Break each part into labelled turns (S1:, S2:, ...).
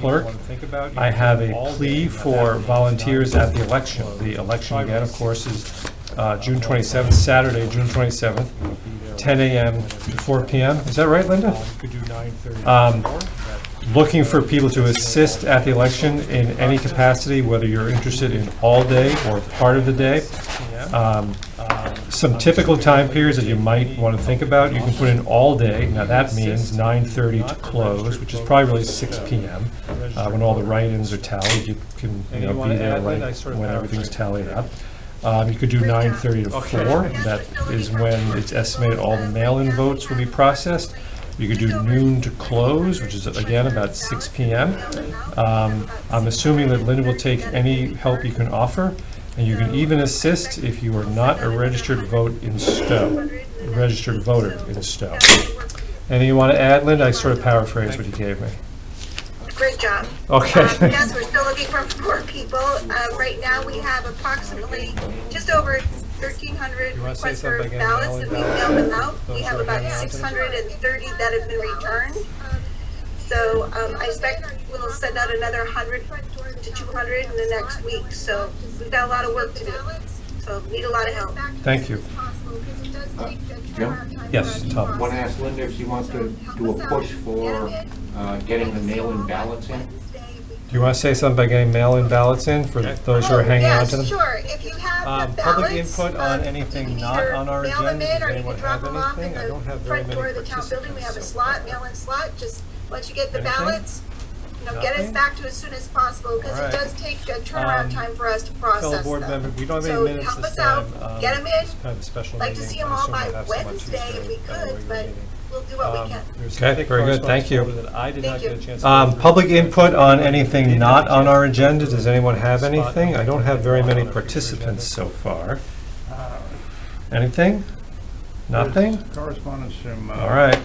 S1: Clerk, I have a plea for volunteers at the election. The election again, of course, is June 27th, Saturday, June 27th, 10 a.m. to 4 p.m. Is that right, Linda? Looking for people to assist at the election in any capacity, whether you're interested in all day or part of the day. Some typical time periods that you might want to think about, you can put in all day. Now that means 9:30 to close, which is probably really 6 p.m. When all the write-ins are tallied. You can be there right when everything's tallied up. You could do 9:30 to 4. That is when it's estimated all the mail-in votes will be processed. You could do noon to close, which is again about 6 p.m. I'm assuming that Linda will take any help you can offer, and you can even assist if you are not a registered voter in Stowe. Anything you want to add, Linda? I sort of paraphrased what you gave me.
S2: Great job.
S1: Okay.
S2: Yes, we're still looking for more people. Right now we have approximately just over 1,300 requests for ballots, and we've mailed them out. We have about 630 that have been returned. So I expect we'll send out another 100 to 200 in the next week. So we've got a lot of work to do. So need a lot of help.
S1: Thank you.
S3: Jim?
S1: Yes, Tom.
S3: I want to ask Linda if she wants to do a push for getting the mail-in ballots in.
S1: Do you want to say something about getting mail-in ballots in for those who are hanging on to them?
S2: Sure. If you have the
S1: Public
S2: ballots,
S1: input on anything not on our
S2: mail them
S1: agenda?
S2: in,
S1: Does
S2: or you
S1: anyone
S2: can drop
S1: have
S2: them off in
S1: anything? I don't have
S2: the
S1: very
S2: front
S1: many
S2: door of the town building. We have a
S1: participants
S2: slot, mail-in slot. Just once you get the
S1: Anything?
S2: ballots, get us
S1: Nothing?
S2: back to as soon as possible, because
S1: All right.
S2: it does take a turnaround time for us to process
S1: Fellow board
S2: them.
S1: member, we don't have
S2: So
S1: any minutes
S2: help
S1: this
S2: us
S1: time.
S2: out, get them in.
S1: It's kind of a special
S2: Like to
S1: meeting.
S2: see them
S1: I
S2: all
S1: assume
S2: by
S1: we'll have some on
S2: Wednesday if we
S1: Tuesday at our
S2: could,
S1: regular
S2: but
S1: meeting.
S2: we'll do what we can.
S1: Okay, very good, thank you.
S2: Thank you.
S1: Public input on anything not on our agenda, does anyone have anything? I don't have very many participants so far. Anything? Nothing?
S4: Correspondence from...
S1: All right.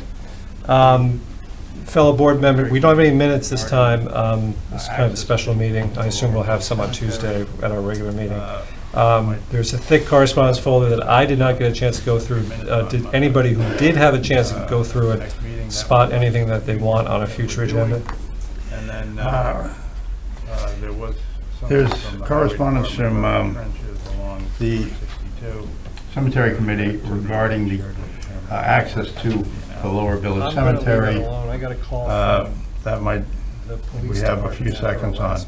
S1: Fellow board member, we don't have any minutes this time. This is kind of a special meeting. I assume we'll have some on Tuesday at our regular meeting. There's a thick correspondence folder that I did not get a chance to go through. Did anybody who did have a chance to go through it spot anything that they want on a future agenda?
S4: And then there was... There's correspondence from the Cemetery Committee regarding the access to the Lower Village Cemetery. That might, we have a few seconds on,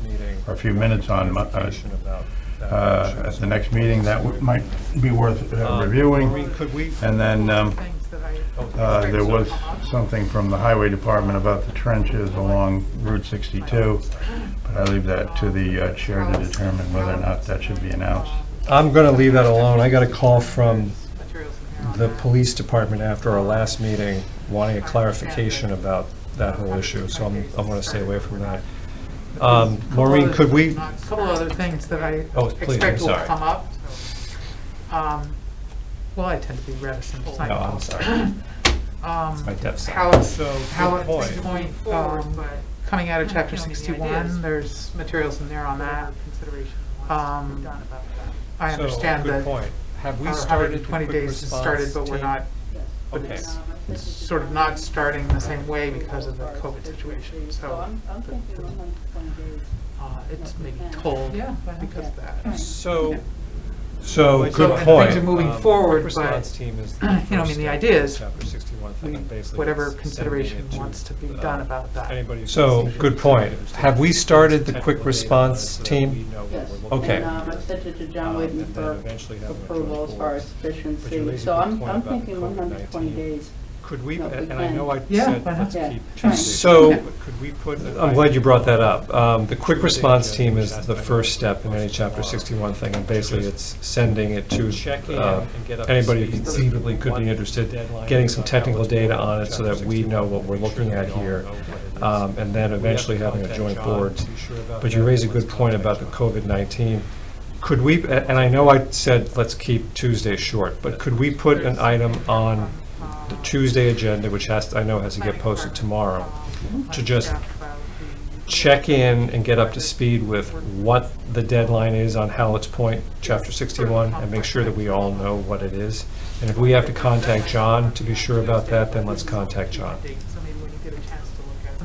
S4: or a few minutes on, at the next meeting, that might be worth reviewing. And then there was something from the Highway Department about the trenches along Route 62, but I leave that to the chair to determine whether or not that should be announced.
S1: I'm going to leave that alone. I got a call from the police department after our last meeting wanting a clarification about that whole issue, so I'm going to stay away from that. Maureen, could we...
S5: A couple other things that I
S1: please,
S5: expect will
S1: I'm sorry.
S5: come up. Well, I tend to be reticent.
S1: No, I'm sorry. It's my deaf side.
S5: How at this point, coming out of Chapter 61, there's materials in there on that. I understand that
S1: Have we
S5: our
S1: started
S5: 120 days has started, but we're not, but
S1: Okay.
S5: it's sort of not starting the same way because of the COVID situation, so it's maybe told because of that.
S1: So, good
S5: and
S1: point.
S5: things are moving forward,
S1: Response
S5: but,
S1: team is
S5: you know, I mean, the idea is
S1: Chapter 61 thing, basically
S5: whatever
S1: it's
S5: consideration
S1: sending it to,
S5: wants to be done about that.
S1: So, good point. Have we started the quick response team?
S6: Yes.
S1: Okay.
S6: And I've sent it to John waiting
S1: and then
S6: for
S1: eventually having a
S6: approval
S1: joint
S6: as far
S1: board.
S6: as sufficiency.
S1: But you raise a
S6: So
S1: good
S6: I'm
S1: point about
S6: thinking
S1: the
S6: 120
S1: COVID-19.
S6: days.
S1: Could we,
S6: No, we
S1: and I
S6: can.
S1: know I
S5: Yeah,
S1: said
S5: why
S1: let's
S5: not?
S6: Yeah,
S1: keep
S6: fine.
S1: Tuesday. So,
S6: Okay.
S1: could we put... I'm glad you brought that up. The quick response team is the first step in any Chapter 61 thing, and basically it's sending it to anybody who conceivably could be interested, getting some technical data on it so that we know what we're looking at here, and then eventually having a joint board. But you raise a good point about the COVID-19. Could we, and I know I said let's keep Tuesday short, but could we put an item on the Tuesday agenda, which I know has to get posted tomorrow, to just check in and get up to speed with what the deadline is on Hallett's Point, Chapter 61, and make sure that we all know what it is. And if we have to contact John to be sure about that, then let's contact John.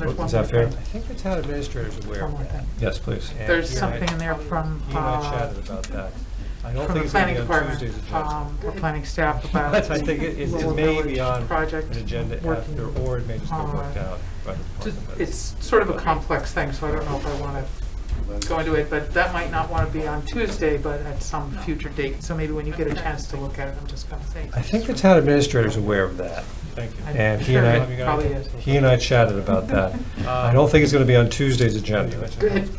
S5: there's one
S1: Is
S5: more
S1: that fair?
S5: thing.
S1: I think the town administrator is aware
S5: One
S1: of
S5: more
S1: that.
S5: thing.
S1: Yes, please. And
S5: There's
S1: he and I-
S5: something in there from,
S1: He and I chatted about that. I don't
S5: from
S1: think
S5: the
S1: it's going to
S5: planning
S1: be on
S5: department,
S1: Tuesday's agenda.
S5: or planning staff about.
S1: But I think it
S5: Little
S1: may
S5: Village
S1: be on
S5: project
S1: an agenda
S5: working
S1: after, or it may just get
S5: on-
S1: worked out by the department heads.
S5: It's sort of a complex thing, so I don't know if I want to go into it, but that might not want to be on Tuesday, but at some future date. So maybe when you get a chance to look at it, I'm just going to say.
S1: I think the town administrator is aware of that. Thank you.
S5: I'm
S1: And he
S5: sure
S1: and
S5: he
S1: I,
S5: probably is.
S1: he and I chatted about that. I don't think it's going to be on Tuesday's agenda.
S5: Good.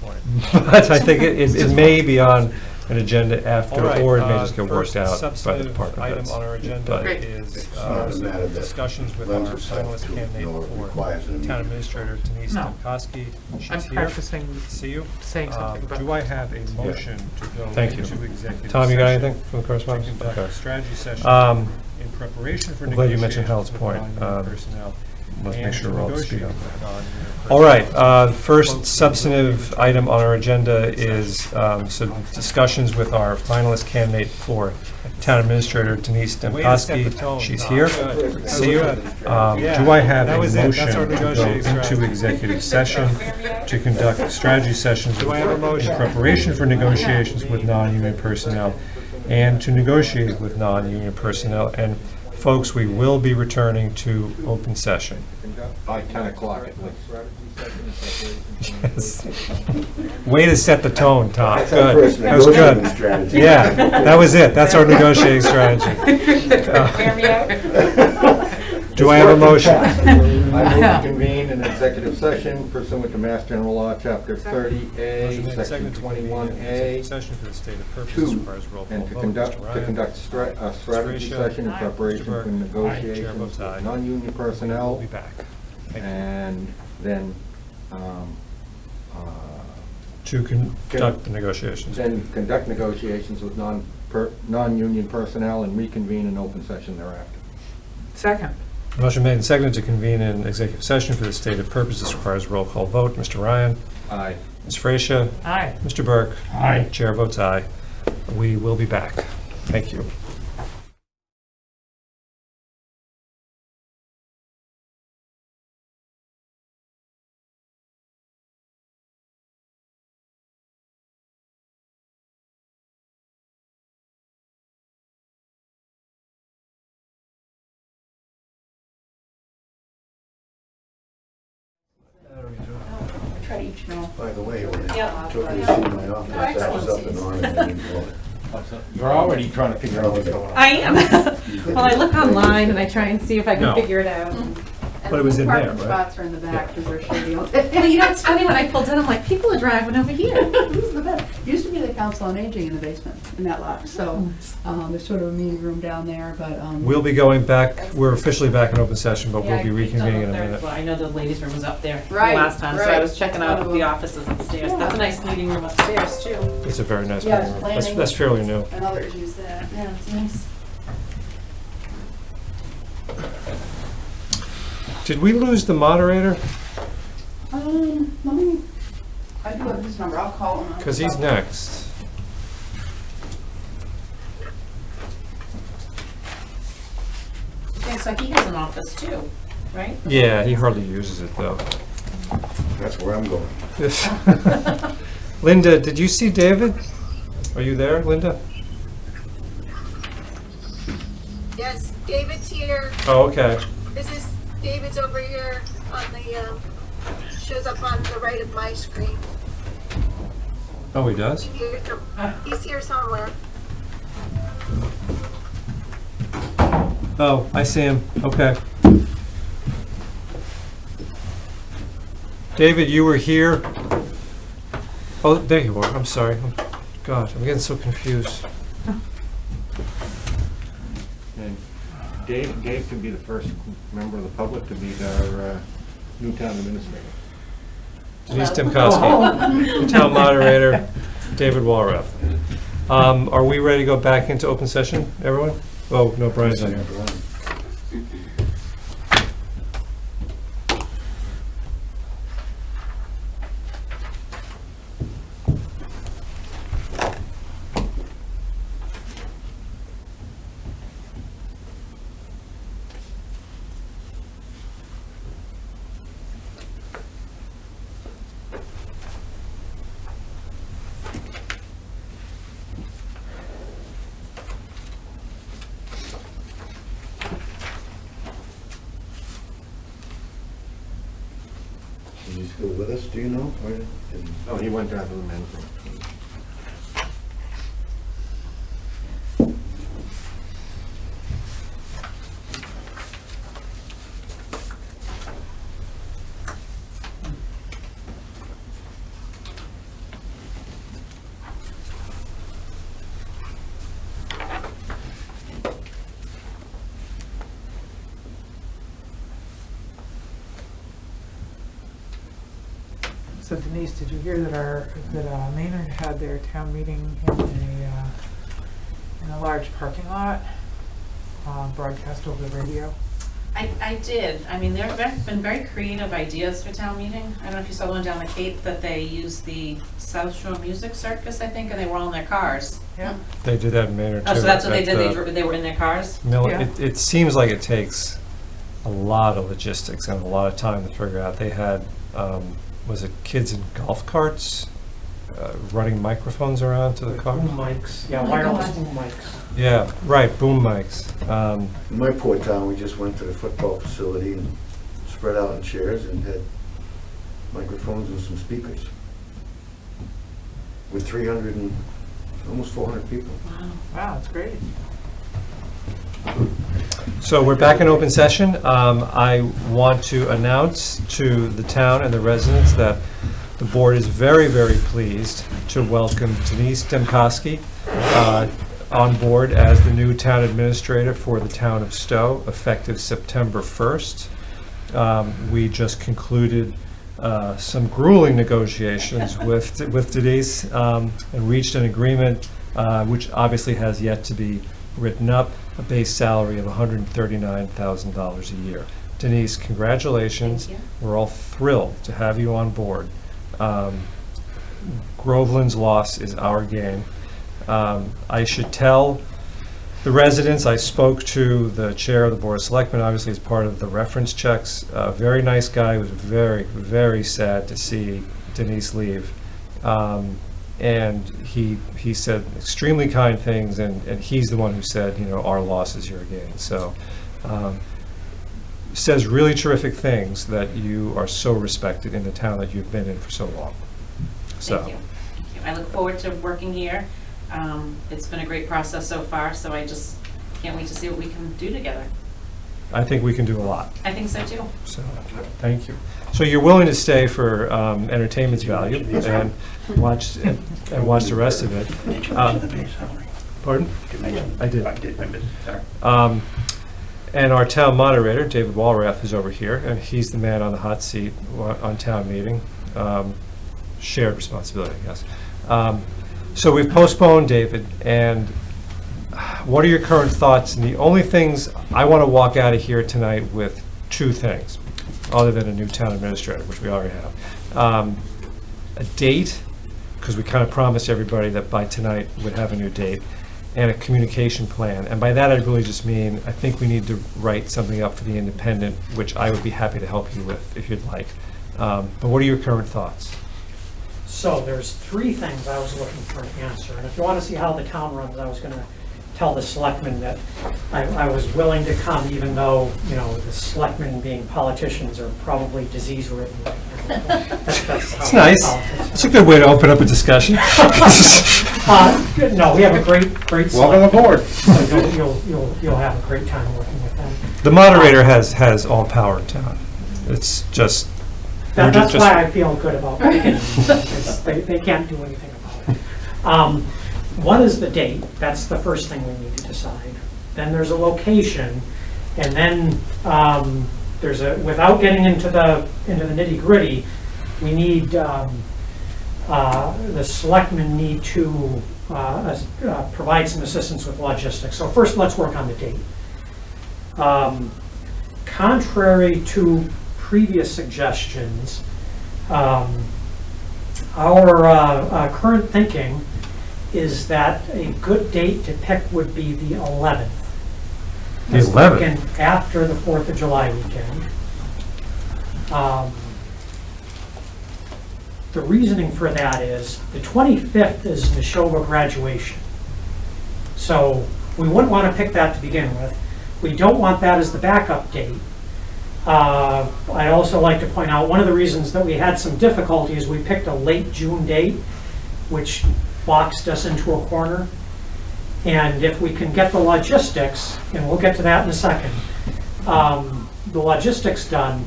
S1: But I think it may be on an agenda after,
S7: All right,
S1: or it may just get
S7: first
S1: worked out by the
S7: substantive
S1: department
S7: item
S1: heads.
S7: on our agenda
S1: But-
S5: Great.
S7: is
S8: It's not a matter that
S7: discussions with our
S8: lends itself
S7: finalist
S8: to,
S7: candidate
S8: nor
S7: for
S8: requires an
S7: town
S8: immediate
S7: administrator Denise
S5: No.
S7: Demkowski.
S5: I'm
S7: She's here.
S5: practicing
S7: See you.
S5: saying something about.
S7: Do I have a motion to go
S1: Thank you.
S7: into executive
S1: Tom, you got
S7: session
S1: anything from the
S7: to
S1: correspondence?
S7: conduct
S1: Okay.
S7: a strategy session
S1: Um,
S7: in preparation for
S1: I'm glad you mentioned
S7: negotiations
S1: Harold's
S7: with
S1: point.
S7: non-union personnel
S1: Let's make
S7: and
S1: sure
S7: to
S1: we're all up to speed
S7: negotiate
S1: on
S7: with
S1: that.
S7: non-union
S1: All
S7: personnel.
S1: right, first substantive item on our agenda is some discussions with our finalist candidate for town administrator Denise
S7: Way to set the
S1: Demkowski.
S7: tone,
S1: She's
S7: Tom.
S1: here.
S7: Good.
S1: See you.
S7: Yeah,
S1: Do I have
S7: that
S1: a
S7: was it.
S1: motion
S7: That's our
S1: to go
S7: negotiating
S1: into
S7: strategy.
S1: executive session to conduct strategy sessions
S7: Do I have a motion?
S1: in preparation for negotiations with non-union personnel and to negotiate with non-union personnel? And folks, we will be returning to open session.
S3: By 10 o'clock at least.
S1: Yes. Way to set the tone, Tom.
S8: That's our
S1: Good.
S8: first
S1: That was
S8: negotiating
S1: good.
S8: strategy.
S1: Yeah, that was it. That's our negotiating strategy. Do I have a motion?
S3: I move to convene an executive session pursuant to Mass General Law, Chapter 30A,
S7: Motion made,
S3: Section
S7: seconded to convene an
S3: 21A,
S7: executive session for the stated purpose
S3: 2,
S7: requires roll call
S3: and to
S7: vote.
S3: conduct,
S7: Mr. Ryan?
S3: a strategy
S7: Frecha?
S3: session in
S5: Aye.
S3: preparation
S7: Mr. Burke?
S3: for
S7: Aye. Chair
S3: negotiations
S7: votes aye.
S3: with non-union
S7: We'll
S3: personnel,
S7: be back. Thank you.
S3: and then,
S1: To conduct the negotiations.
S3: then conduct negotiations with non-union personnel and reconvene an open session thereafter.
S5: Second.
S1: Motion made and seconded to convene an executive session for the stated purpose. This requires a roll call vote. Mr. Ryan?
S3: Aye.
S1: Ms. Frecha?
S5: Aye.
S1: Mr. Burke?
S4: Aye.
S1: Chair votes aye. We will be back. Thank you.
S6: Try to each know.
S8: By the way, when they
S6: Yeah.
S8: took me to see my office, that was up and on and didn't blow it.
S3: You're already trying to figure out what's going on.
S9: I am. Well, I look online and I try and see if I
S1: No.
S9: can figure it out.
S1: But it was in there,
S6: Parking
S1: right?
S6: spots are in the back because they're shady.
S9: Well, you know, it's funny when I pulled in, I'm like, people are driving over here.
S6: This is the best. Used to be the council on aging in the basement, in that lot, so, there's sort of a meeting room down there, but,
S1: We'll be going back, we're officially back in open session, but we'll be
S9: Yeah, I peeked on
S1: reconvening
S9: the
S1: in a
S9: third
S1: minute.
S9: floor. I know the ladies' room was up there
S6: Right,
S9: last time, so I
S6: right.
S9: was checking out the offices upstairs. That's a nice meeting room upstairs, too.
S1: It's a very nice
S6: Yeah,
S1: meeting room. That's
S6: planning.
S1: that's fairly new.
S6: and others use that, yeah, it's nice.
S1: Did we lose the moderator?
S6: Let me, I do have his number, I'll call him.
S1: Because he's next.
S9: Yeah, so he has an office, too, right?
S1: Yeah, he hardly uses it, though.
S8: That's where I'm going.
S1: Linda, did you see David? Are you there, Linda?
S2: Yes, David's here.
S1: Oh, okay.
S2: This is, David's over here on the, shows up on the right of my screen.
S1: Oh, he does?
S2: He's here somewhere.
S1: Oh, I see him. Okay. David, you were here. Oh, there you are. I'm sorry. God, I'm getting so confused.
S3: And Dave could be the first member of the public to be our new town administrator.
S1: Denise Demkowski, the town moderator, David Walrath. Are we ready to go back into open session, everyone? Oh, no, Brian's not here.
S8: Chris, do you know?
S3: Oh, he went down to the men's room.
S5: So Denise, did you hear that Maynard had their town meeting in a large parking lot, broadcast over the radio?
S9: I did. I mean, there have been very creative ideas for town meeting. I don't know if you saw the one down the Cape that they used the South Shore Music Circus, I think, and they were all in their cars.
S5: Yeah.
S1: They did that in Maynard too.
S9: Oh, so that's what they
S1: at,
S9: did, they were in their cars?
S5: Yeah.
S1: It seems like it takes a lot of logistics and a lot of time to figure out. They had, was it kids in golf carts running microphones around to the cars?
S10: Boom mics, yeah,
S6: Oh my
S10: wireless
S6: God.
S10: boom mics.
S1: Yeah, right, boom mics.
S8: In my poor town, we just went to the football facility and spread out in chairs and had microphones and some speakers. With 300 and almost 400 people.
S9: Wow.
S5: Wow, that's great.
S1: So we're back in open session. I want to announce to the town and the residents that the board is very, very pleased to welcome Denise Demkoski on board as the new town administrator for the town of Stowe, effective September 1st. We just concluded some grueling negotiations with Denise and reached an agreement which obviously has yet to be written up, a base salary of $139,000 a year. Denise, congratulations.
S9: Thank you.
S1: We're all thrilled to have you on board. Groveland's loss is our gain. I should tell the residents, I spoke to the chair of the Board of Selectmen, obviously as part of the reference checks. A very nice guy, was very, very sad to see Denise leave. And he said extremely kind things, and he's the one who said, you know, our loss is your gain. So says really terrific things that you are so respected in the town that you've been in for so long. So.
S9: Thank you. Thank you. I look forward to working here. It's been a great process so far, so I just can't wait to see what we can do together.
S1: I think we can do a lot.
S9: I think so too.
S1: So, thank you. So you're willing to stay for entertainment's value and watch the rest of it. Pardon? I did.
S4: I missed it.
S1: And our town moderator, David Walrath, is over here, and he's the man on the hot seat on town meeting. Shared responsibility, I guess. So we've postponed David, and what are your current thoughts? And the only things, I want to walk out of here tonight with two things, other than a new town administrator, which we already have. A date, because we kind of promised everybody that by tonight we'd have a new date, and a communication plan. And by that I really just mean, I think we need to write something up for the Independent, which I would be happy to help you with if you'd like. But what are your current thoughts?
S10: So there's three things I was looking for an answer, and if you want to see how the town runs, I was going to tell the selectmen that I was willing to come, even though, you know, the selectmen being politicians are probably disease-ridden right now.
S1: It's nice. It's a good way to open up a discussion.
S10: No, we have a great
S3: Welcome aboard.
S10: So you'll have a great time working with them.
S1: The moderator has all power in town. It's just...
S10: That's why I feel good about it. They can't do anything about it. One is the date. That's the first thing we need to decide. Then there's a location, and then there's a. Without getting into the nitty-gritty, we need the selectmen need to provide some assistance with logistics. So first, let's work on the date. Contrary to previous suggestions, our current thinking is that a good date to pick would be the 11th.
S1: The 11th?
S10: Weekend after the 4th of July weekend. The reasoning for that is the 25th is Neshoba graduation. So we wouldn't want to pick that to begin with. We don't want that as the backup date. I'd also like to point out, one of the reasons that we had some difficulty is we picked a late June date, which boxed us into a corner. And if we can get the logistics, and we'll get to that in a second, the logistics done,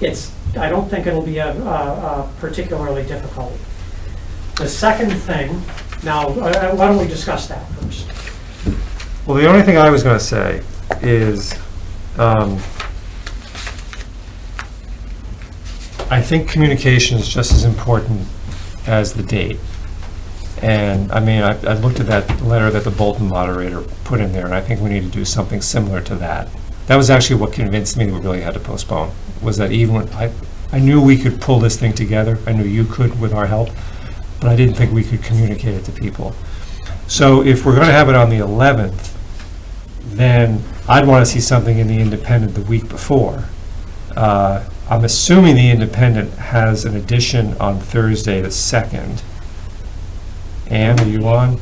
S10: I don't think it'll be a particularly difficult. The second thing, now, why don't we discuss that first?
S1: Well, the only thing I was going to say is, I think communication is just as important as the date. And I mean, I looked at that letter that the Bolton moderator put in there, and I think we need to do something similar to that. That was actually what convinced me that we really had to postpone, was that even when I knew we could pull this thing together, I knew you could with our help, but I didn't think we could communicate it to people. So if we're going to have it on the 11th, then I'd want to see something in the Independent the week before. I'm assuming the Independent has an edition on Thursday the 2nd. Ann, are you on?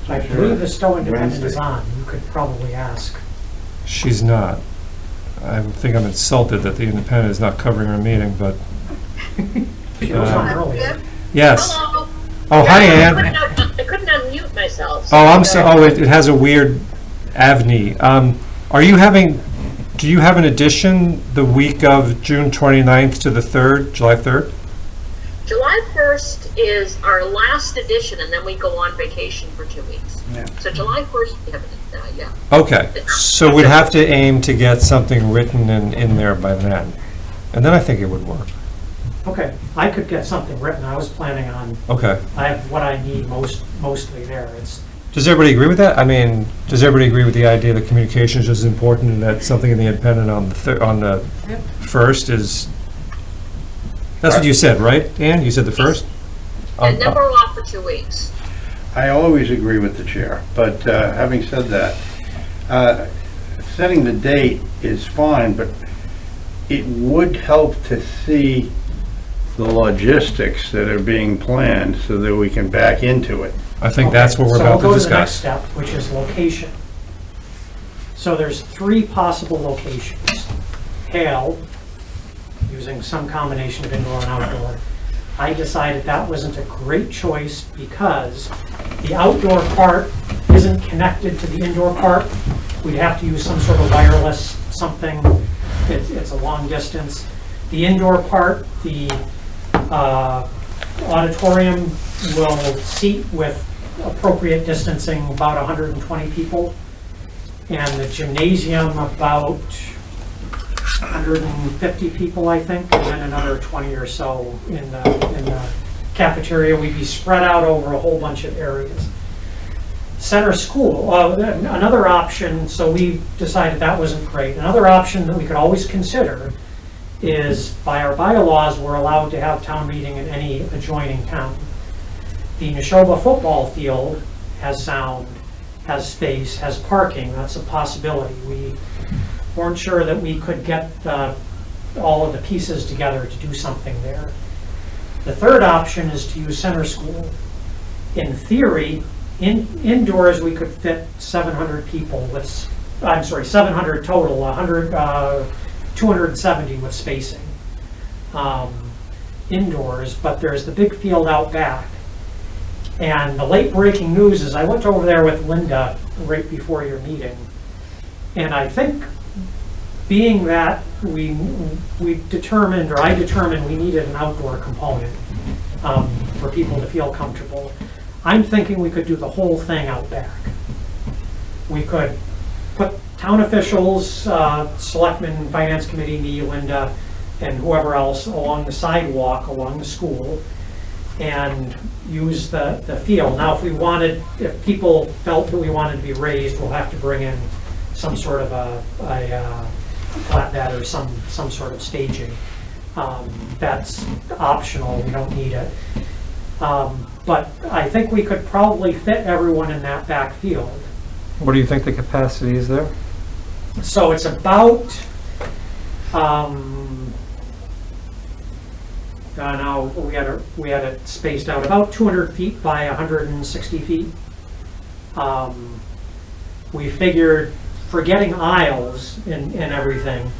S10: I believe the Stowe Independent is on. You could probably ask.
S1: She's not. I think I'm insulted that the Independent is not covering our meeting, but...
S10: She was on earlier.
S1: Yes.
S11: Hello.
S1: Oh, hi, Ann.
S11: I couldn't unmute myself.
S1: Oh, I'm so. Oh, it has a weird AVNI. Do you have an edition the week of June 29th to the 3rd, July 3rd?
S11: July 1st is our last edition, and then we go on vacation for 2 weeks.
S4: Yeah.
S11: So July 1st, we have it, yeah.
S1: Okay, so we'd have to aim to get something written in there by then. And then I think it would work.
S10: Okay, I could get something written. I was planning on,
S1: Okay.
S10: I have what I need mostly there.
S1: Does everybody agree with that? I mean, does everybody agree with the idea that communication is just as important, and that something in the Independent on the
S5: Yep.
S1: 1st is... That's what you said, right, Ann? You said the 1st?
S11: And then we're off for 2 weeks.
S4: I always agree with the chair, but having said that, setting the date is fine, but it would help to see the logistics that are being planned so that we can back into it.
S1: I think that's what we're
S10: So
S1: about to
S10: we'll go to the next
S1: discuss.
S10: step, which is location. So there's 3 possible locations. Hale, using some combination of indoor and outdoor. I decided that wasn't a great choice because the outdoor part isn't connected to the indoor part. We'd have to use some sort of wireless something. It's a long distance. The indoor part, the auditorium will seat with appropriate distancing about 120 people, and the gymnasium about 150 people, I think, and then another 20 or so in the cafeteria. We'd be spread out over a whole bunch of areas. Center school, another option, so we decided that wasn't great. Another option that we could always consider is, by our bylaws, we're allowed to have town meeting in any adjoining town. The Neshoba football field has sound, has space, has parking. That's a possibility. We weren't sure that we could get all of the pieces together to do something there. The third option is to use center school. In theory, indoors we could fit 700 people with, 700 total, 270 with spacing indoors, but there's the big field out back. And the late breaking news is I went over there with Linda right before your meeting, and I think being that I determined we needed an outdoor component for people to feel comfortable, I'm thinking we could do the whole thing out back. We could put town officials, selectmen, finance committee, me, Linda, and whoever else along the sidewalk, along the school, and use the field. Now, if people felt that we wanted to be raised, we'll have to bring in some sort of a flatbed or some sort of staging. That's optional, we don't need it. But I think we could probably fit everyone in that back field.
S1: What do you think the capacity is there?
S10: So it's about, now we had it spaced out about 200 feet by 160 feet. We figured for getting aisles and everything,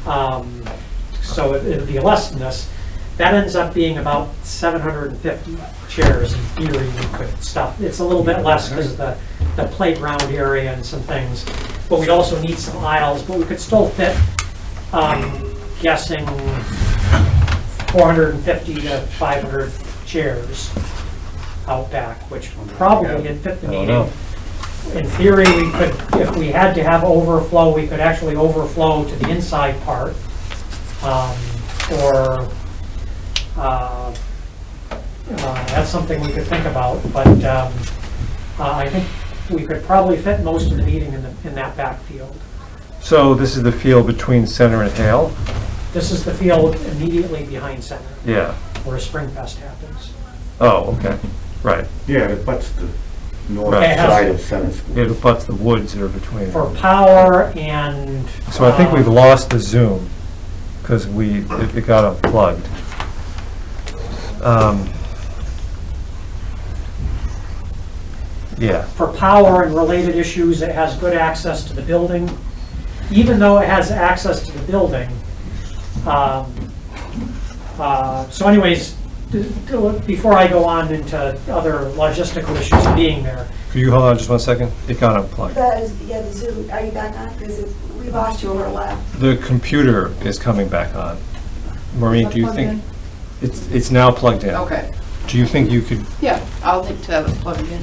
S10: so it'll be less than this. That ends up being about 750 chairs in theory we could stuff. It's a little bit less because of the playground area and some things, but we'd also need some aisles, but we could still fit, guessing 450 to 500 chairs out back, which probably would fit the meeting. In theory, we could, if we had to have overflow, we could actually overflow to the inside part, or that's something we could think about, but I think we could probably fit most of the meeting in that back field.
S1: So this is the field between Center and Hale?
S10: This is the field immediately behind Center,
S1: Yeah.
S10: where Springfest happens.
S1: Oh, okay, right.
S8: Yeah, it butts the north
S10: Right.
S8: side of Center School.
S1: It abuts the woods that are between.
S10: For power and...
S1: So I think we've lost the Zoom, because it got unplugged. Yeah.
S10: For power and related issues, it has good access to the building. Even though it has access to the building, so anyways, before I go on into other logistical issues of being there.
S1: Could you hold on just one second? It got unplugged.
S2: The Zoom, are you back on? Because we lost you over a lap.
S1: The computer is coming back on. Maureen, do you think? It's now plugged in.
S6: Okay,
S1: Do you think you could,
S6: yeah, I'll need to have it plugged in.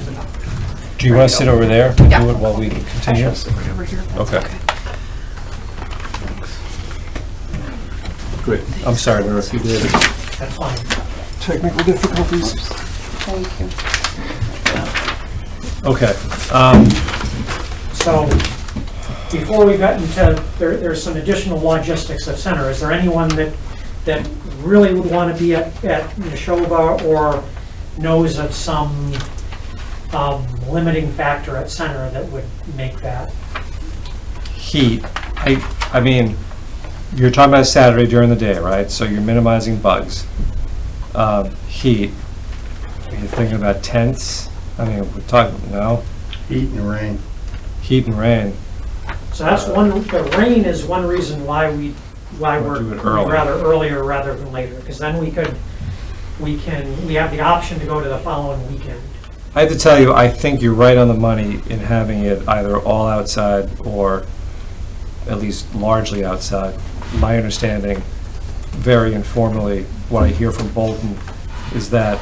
S1: do you want to sit over there?
S6: Yeah.
S1: Do it while we continue?
S6: I'll sit right over here. if that's
S1: Okay. Good. I'm sorry, Mayor, if you did.
S10: That's fine.
S1: Technical difficulties.
S6: Thank you.
S1: Okay.
S10: So, before we got into, there's some additional logistics of Center. Is there anyone that really would want to be at Neshoba or knows of some limiting factor at Center that would make that?
S1: Heat. I mean, you're talking about Saturday during the day, right? So you're minimizing bugs. Heat. Are you thinking about tents? I mean, we're talking, no?
S4: Heat and rain.
S1: Heat and rain.
S10: So that's the rain is one reason why we're
S1: Do it early.
S10: rather earlier rather than later, because then we have the option to go to the following weekend.
S1: I have to tell you, I think you're right on the money in having it either all outside or at least largely outside. My understanding, very informally, what I hear from Bolton is that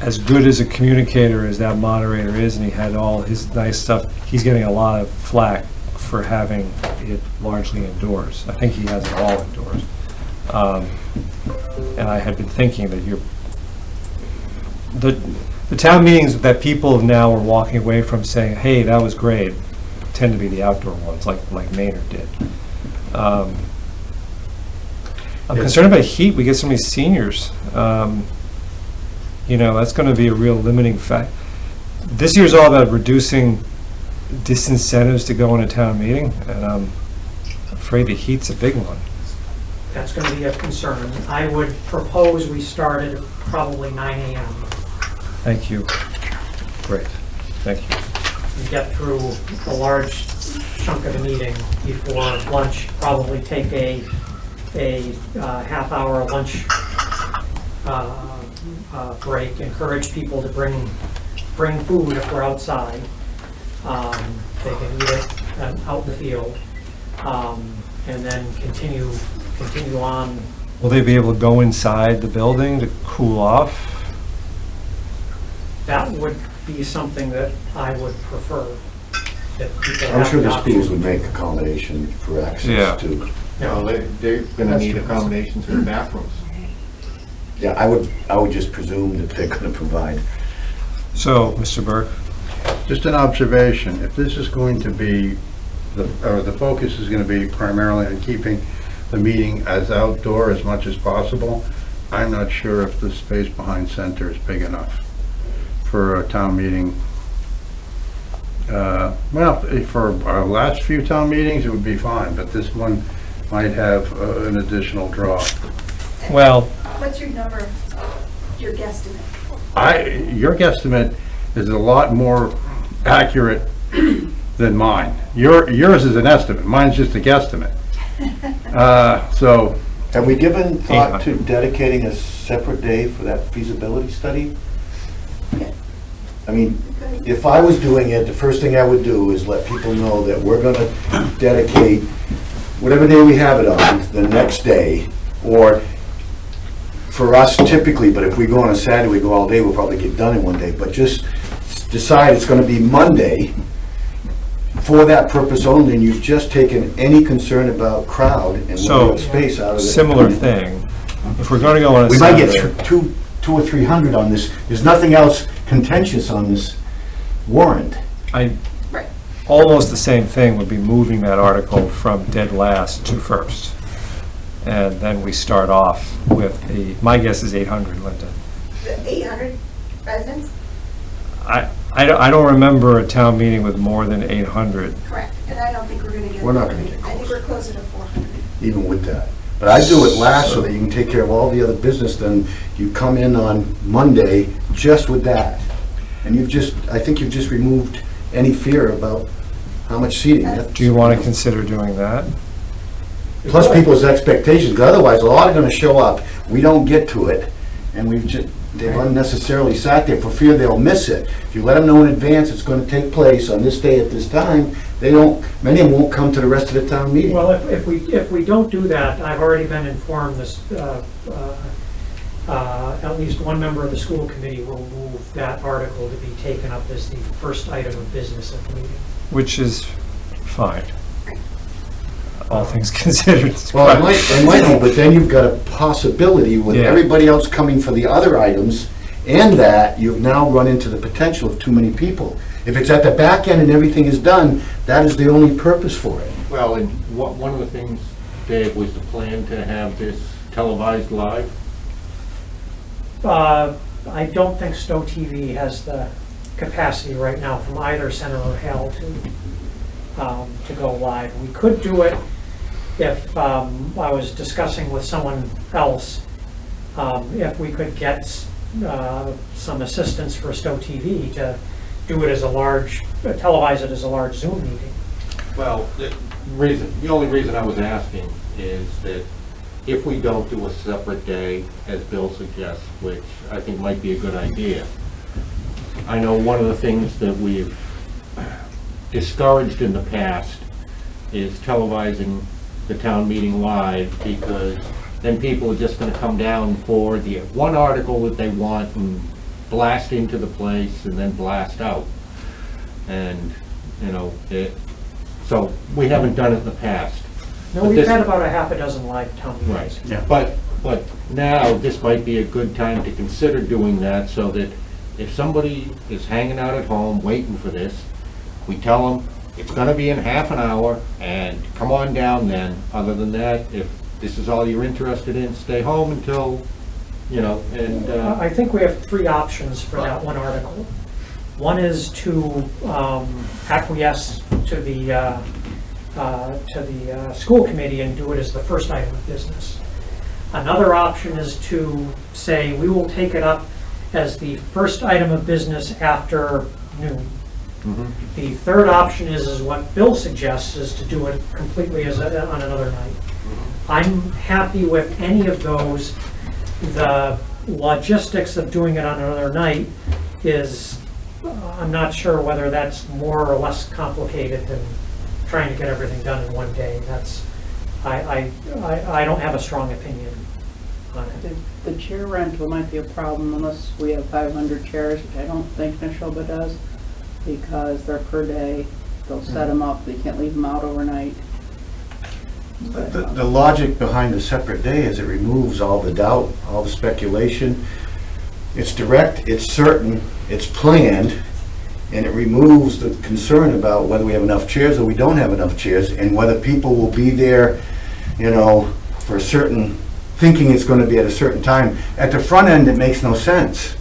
S1: as good as a communicator as that moderator is, and he had all his nice stuff, he's getting a lot of flack for having it largely indoors. I think he has it all indoors. And I had been thinking that the town meetings that people now are walking away from saying, hey, that was great, tend to be the outdoor ones, like Maynard did. I'm concerned about heat. We get so many seniors. You know, that's going to be a real limiting fact. This year's all about reducing disincentives to go in a town meeting, and I'm afraid the heat's a big one.
S10: That's going to be a concern. I would propose we start at probably 9 a.m.
S1: Thank you. Great. Thank you.
S10: and get through a large chunk of the meeting before lunch. Probably take a half-hour lunch break. Encourage people to bring food if we're outside. They can eat it out in the field, and then continue on.
S1: Will they be able to go inside the building to cool off?
S10: That would be something that I would prefer. That people
S8: I'm
S10: have
S8: sure
S10: the
S8: the
S10: option.
S8: schools would make accommodation for
S1: Yeah.
S8: access to.
S3: No, they're gonna need accommodations for the bathrooms.
S8: Yeah, I would just presume that they're gonna provide.
S1: So, Mr. Burke?
S4: Just an observation, if this is going to be, the focus is going to be primarily on keeping the meeting as outdoor as much as possible, I'm not sure if the space behind center is big enough for a town meeting. Well, for our last few town meetings, it would be fine, but this one might have an additional draw.
S1: Well,
S2: What's your number, your guesstimate?
S4: Your guesstimate is a lot more accurate than mine. Yours is an estimate, mine's just a guesstimate. So,
S8: Have we given thought to dedicating a separate day for that feasibility study? I mean, if I was doing it, the first thing I would do is let people know that we're gonna dedicate whatever day we have it on, the next day, or for us typically, but if we go on a Saturday, we go all day, we'll probably get done in one day, but just decide it's gonna be Monday for that purpose only, and you've just taken any concern about crowd and
S1: So,
S8: space out of it.
S1: similar thing. If we're going to go on a
S8: We might
S1: Saturday,
S8: get two or 300 on this. There's nothing else contentious on this warrant.
S1: almost the same thing would be moving that article from dead last to first. And then we start off with my guess is 800, Linda.
S2: The 800 residents?
S1: I don't remember a town meeting with more than 800.
S2: Correct, and I don't think we're gonna get.
S8: We're not gonna get
S2: I think
S8: close.
S2: we're closer to 400.
S8: Even with that. But I do it last so that you can take care of all the other business, then you come in on Monday just with that. And I think you've just removed any fear about how much seating.
S1: Do you want to consider doing that?
S8: Plus people's expectations, because otherwise a lot are gonna show up, we don't get to it, and they've unnecessarily sat there for fear they'll miss it. If you let them know in advance it's gonna take place on this day at this time, many of them won't come to the rest of the town meeting.
S10: Well, if we don't do that, I've already been informed this, at least one member of the school committee will move that article to be taken up as the first item of business at the meeting.
S1: Which is fine. All things considered. it's
S8: Well,
S1: fine.
S8: it might be, but then you've got a possibility with
S1: Yeah.
S8: everybody else coming for the other items, and that you've now run into the potential of too many people. If it's at the back end and everything is done, that is the only purpose for it.
S3: Well, and one of the things, Dave, was the plan to have this televised live?
S10: I don't think Stowe TV has the capacity right now from either Center or Hale to go live. We could do it if, I was discussing with someone else, if we could get some assistance for Stowe TV to do it as televise it as a large Zoom meeting.
S3: Well, the only reason I was asking is that if we don't do a separate day, as Bill suggests, which I think might be a good idea, I know one of the things that we've discouraged in the past is televising the town meeting live, because then people are just gonna come down for the one article that they want and blast into the place and then blast out. And, so we haven't done it in the past.
S10: No,
S3: But
S10: we've
S3: this-
S10: had about a half a dozen live town meetings.
S4: Yeah.
S3: But now, this might be a good time to consider doing that, so that if somebody is hanging out at home waiting for this, we tell them it's gonna be in half an hour, and come on down then. Other than that, if this is all you're interested in, stay home until, and,
S10: I think we have three options for that one article. One is to acquiesce to the school committee and do it as the first item of business. Another option is to say, we will take it up as the first item of business after noon. The third option is what Bill suggests, is to do it completely on another night. I'm happy with any of those. The logistics of doing it on another night is, I'm not sure whether that's more or less complicated than trying to get everything done in one day. I don't have a strong opinion on it.
S6: The chair rental might be a problem unless we have 500 chairs, which I don't think Neshoba does, because they're per day. They'll set them up, they can't leave them out overnight.
S8: The logic behind the separate day is it removes all the doubt, all the speculation. It's direct, it's certain, it's planned, and it removes the concern about whether we have enough chairs or we don't have enough chairs, and whether people will be there, for a certain, thinking it's going to be at a certain time. At the front end, it makes no sense.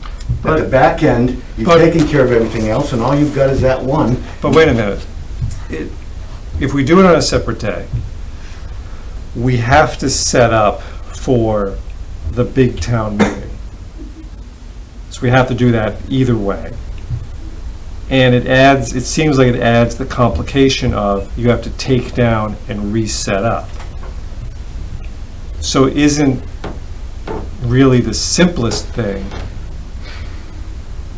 S8: At the back end, you've taken care of everything else, and all you've got is that one.
S1: But wait a minute. If we do it on a separate day, we have to set up for the big town meeting. So we have to do that either way. And it seems like it adds the complication of you have to take down and reset up. So isn't really the simplest thing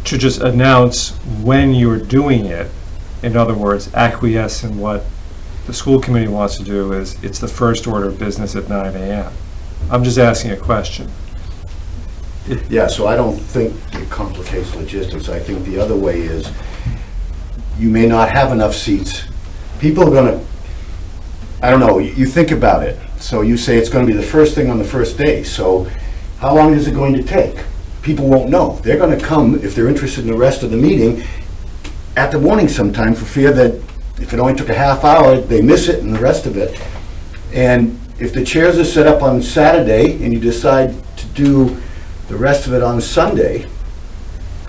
S1: to just announce when you're doing it? In other words, acquiesce in what the school committee wants to do is, it's the first order of business at 9 a.m. I'm just asking a question.
S8: Yeah, so I don't think it complicates logistics. I think the other way is, you may not have enough seats. People are gonna, I don't know, you think about it. So you say it's gonna be the first thing on the first day. So how long is it going to take? People won't know. They're gonna come, if they're interested in the rest of the meeting, at the morning sometime, for fear that if it only took a half hour, they miss it and the rest of it. And if the chairs are set up on Saturday and you decide to do the rest of it on Sunday,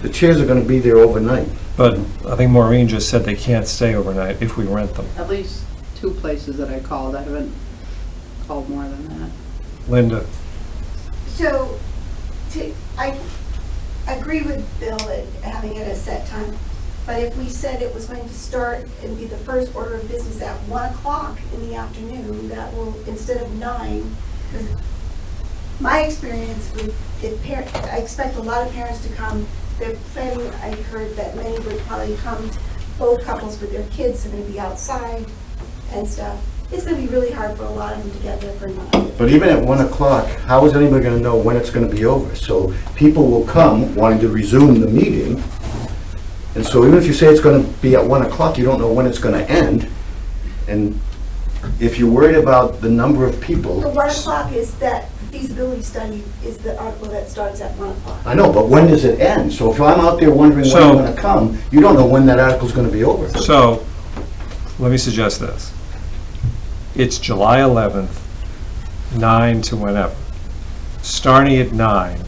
S8: the chairs are gonna be there overnight.
S1: But I think Maureen just said they can't stay overnight if we rent them.
S6: At least 2 places that I called, I haven't called more than that.
S1: Linda?
S2: So, I agree with Bill at having it a set time, but if we said it was going to start and be the first order of business at 1 o'clock in the afternoon, that will, instead of 9, because my experience with, I expect a lot of parents to come. They're planning, I heard that many would probably come, both couples with their kids are gonna be outside and stuff. It's gonna be really hard for a lot of them to get there for 9.
S8: But even at 1 o'clock, how is anybody gonna know when it's gonna be over? So people will come wanting to resume the meeting. And so even if you say it's gonna be at 1 o'clock, you don't know when it's gonna end. And if you're worried about the number of people.
S2: The 1 o'clock is that feasibility study is the article that starts at 1 o'clock.
S8: I know, but when does it end? So if I'm out there wondering when I'm gonna come, you don't know when that article's gonna be over.
S1: So, let me suggest this. It's July 11th, 9 to whenever. Starting at 9,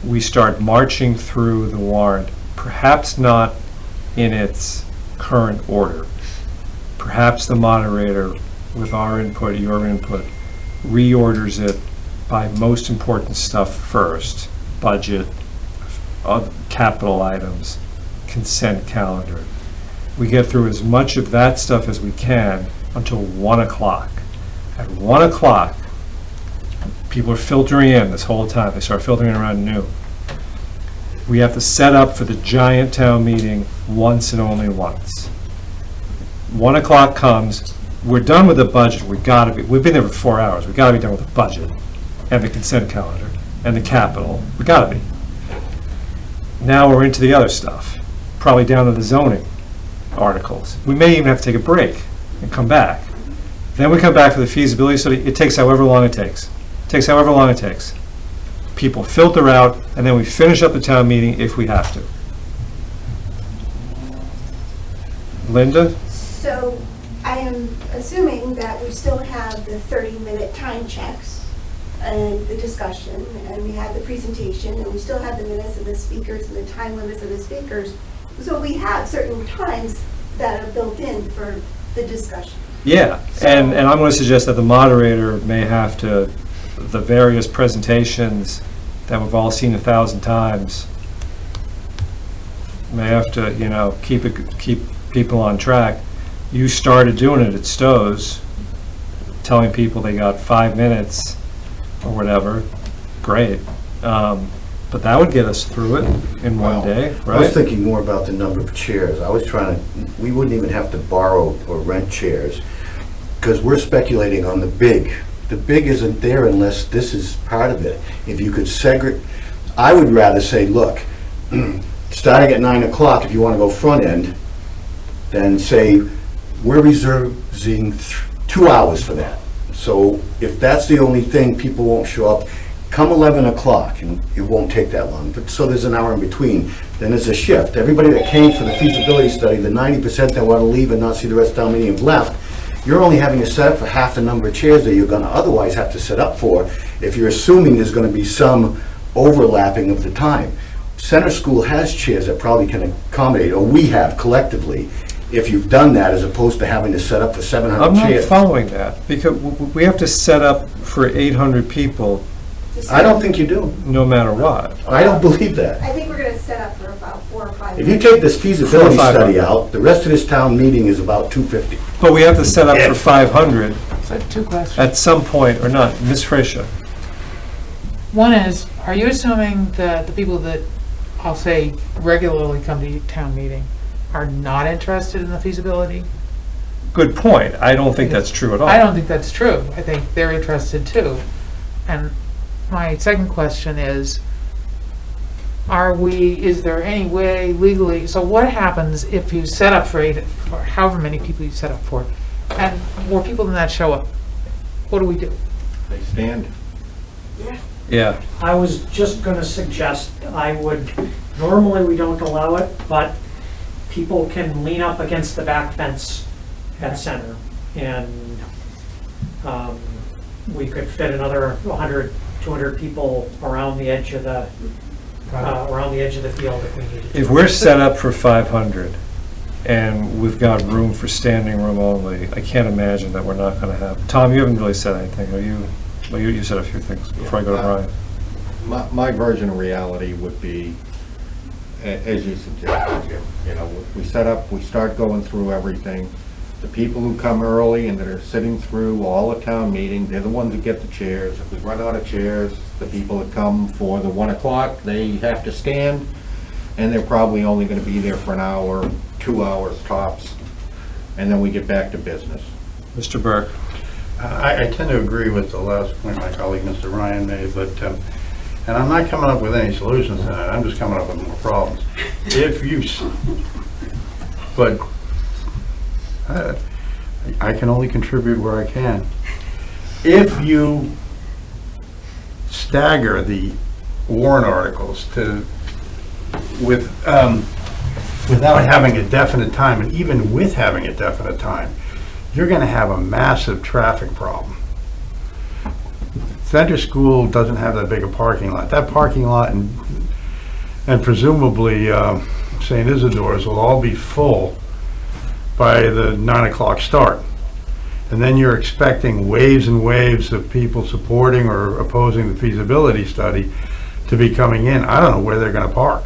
S1: we start marching through the warrant, perhaps not in its current order. Perhaps the moderator, with our input, your input, reorders it by most important stuff first: budget, capital items, consent calendar. We get through as much of that stuff as we can until 1 o'clock. At 1 o'clock, people are filtering in this whole time. They start filtering around noon. We have to set up for the giant town meeting once and only once. 1 o'clock comes, we're done with the budget. We've been there for 4 hours. We've got to be done with the budget and the consent calendar and the capital. We've got to be. Now we're into the other stuff, probably down to the zoning articles. We may even have to take a break and come back. Then we come back for the feasibility study. It takes however long it takes. It takes however long it takes. People filter out, and then we finish up the town meeting if we have to. Linda?
S2: So I am assuming that we still have the 30-minute time checks and the discussion, and we have the presentation, and we still have the minutes of the speakers and the time limits of the speakers. So we have certain times that are built in for the discussion.
S1: Yeah, and I'm going to suggest that the moderator may have to, the various presentations that we've all seen 1,000 times, may have to, keep people on track. You started doing it at Stowe's, telling people they got 5 minutes or whatever. Great. But that would get us through it in one day, right?
S8: I was thinking more about the number of chairs. I was we wouldn't even have to borrow or rent chairs, because we're speculating on the big. The big isn't there unless this is part of it. If you could segregate, I would rather say, look, starting at 9 o'clock, if you want to go front end, then say, we're reserving 2 hours for that. So if that's the only thing, people won't show up. Come 11 o'clock, and it won't take that long. But so there's an hour in between. Then there's a shift. Everybody that came for the feasibility study, the 90% that want to leave and not see the rest of the town meeting have left, you're only having to set up for half the number of chairs that you're going to otherwise have to set up for if you're assuming there's going to be some overlapping of the time. Center School has chairs that probably can accommodate, or we have collectively, if you've done that, as opposed to having to set up for 700
S1: I'm
S8: chairs.
S1: not following that, because we have to set up for 800 people.
S8: I don't think you do.
S1: No matter what.
S8: I don't believe that.
S2: I think we're gonna set up for about 4 or 5
S8: If you
S2: minutes.
S8: take this feasibility
S1: 4 or 5
S8: study out, the rest of this town meeting is about 250.
S1: But we have to set up for 500
S5: So 2 questions.
S1: at some point, or not, Ms. Frecha?
S5: One is, are you assuming that the people that, I'll say, regularly come to town meeting are not interested in the feasibility?
S1: Good point. I don't think that's true at all.
S5: I don't think that's true. I think they're interested too. And my second question is there any way legally, so what happens if you set up for 8, or however many people you set up for, and more people than that show up? What do we do?
S3: They stand.
S1: Yeah.
S10: I was just gonna suggest, normally we don't allow it, but people can lean up against the back fence at center, and we could fit another 100, 200 people around the edge of the, field if we needed to.
S1: If we're set up for 500 and we've got room for standing room only, I can't imagine that we're not going to have. Tom, you haven't really said anything. Are you? Well, you said a few things before I go to Brian.
S3: My version of reality would be, as you suggested, Jim, you know, we set up, we start going through everything. The people who come early and that are sitting through all the town meeting, they're the ones that get the chairs. If we run out of chairs, the people that come for the 1 o'clock, they have to stand, and they're probably only gonna be there for an hour, 2 hours tops, and then we get back to business.
S1: Mr. Burke.
S4: I tend to agree with the last point my colleague, Mr. Ryan, made, but, and I'm not coming up with any solutions tonight, I'm just coming up with more problems. But I can only contribute where I can. If you stagger the warrant articles without having a definite time, and even with having a definite time, you're going to have a massive traffic problem. Center School doesn't have that big a parking lot. That parking lot and presumably St. Isidore's will all be full by the 9 o'clock start. And then you're expecting waves and waves of people supporting or opposing the feasibility study to be coming in. I don't know where they're going to park.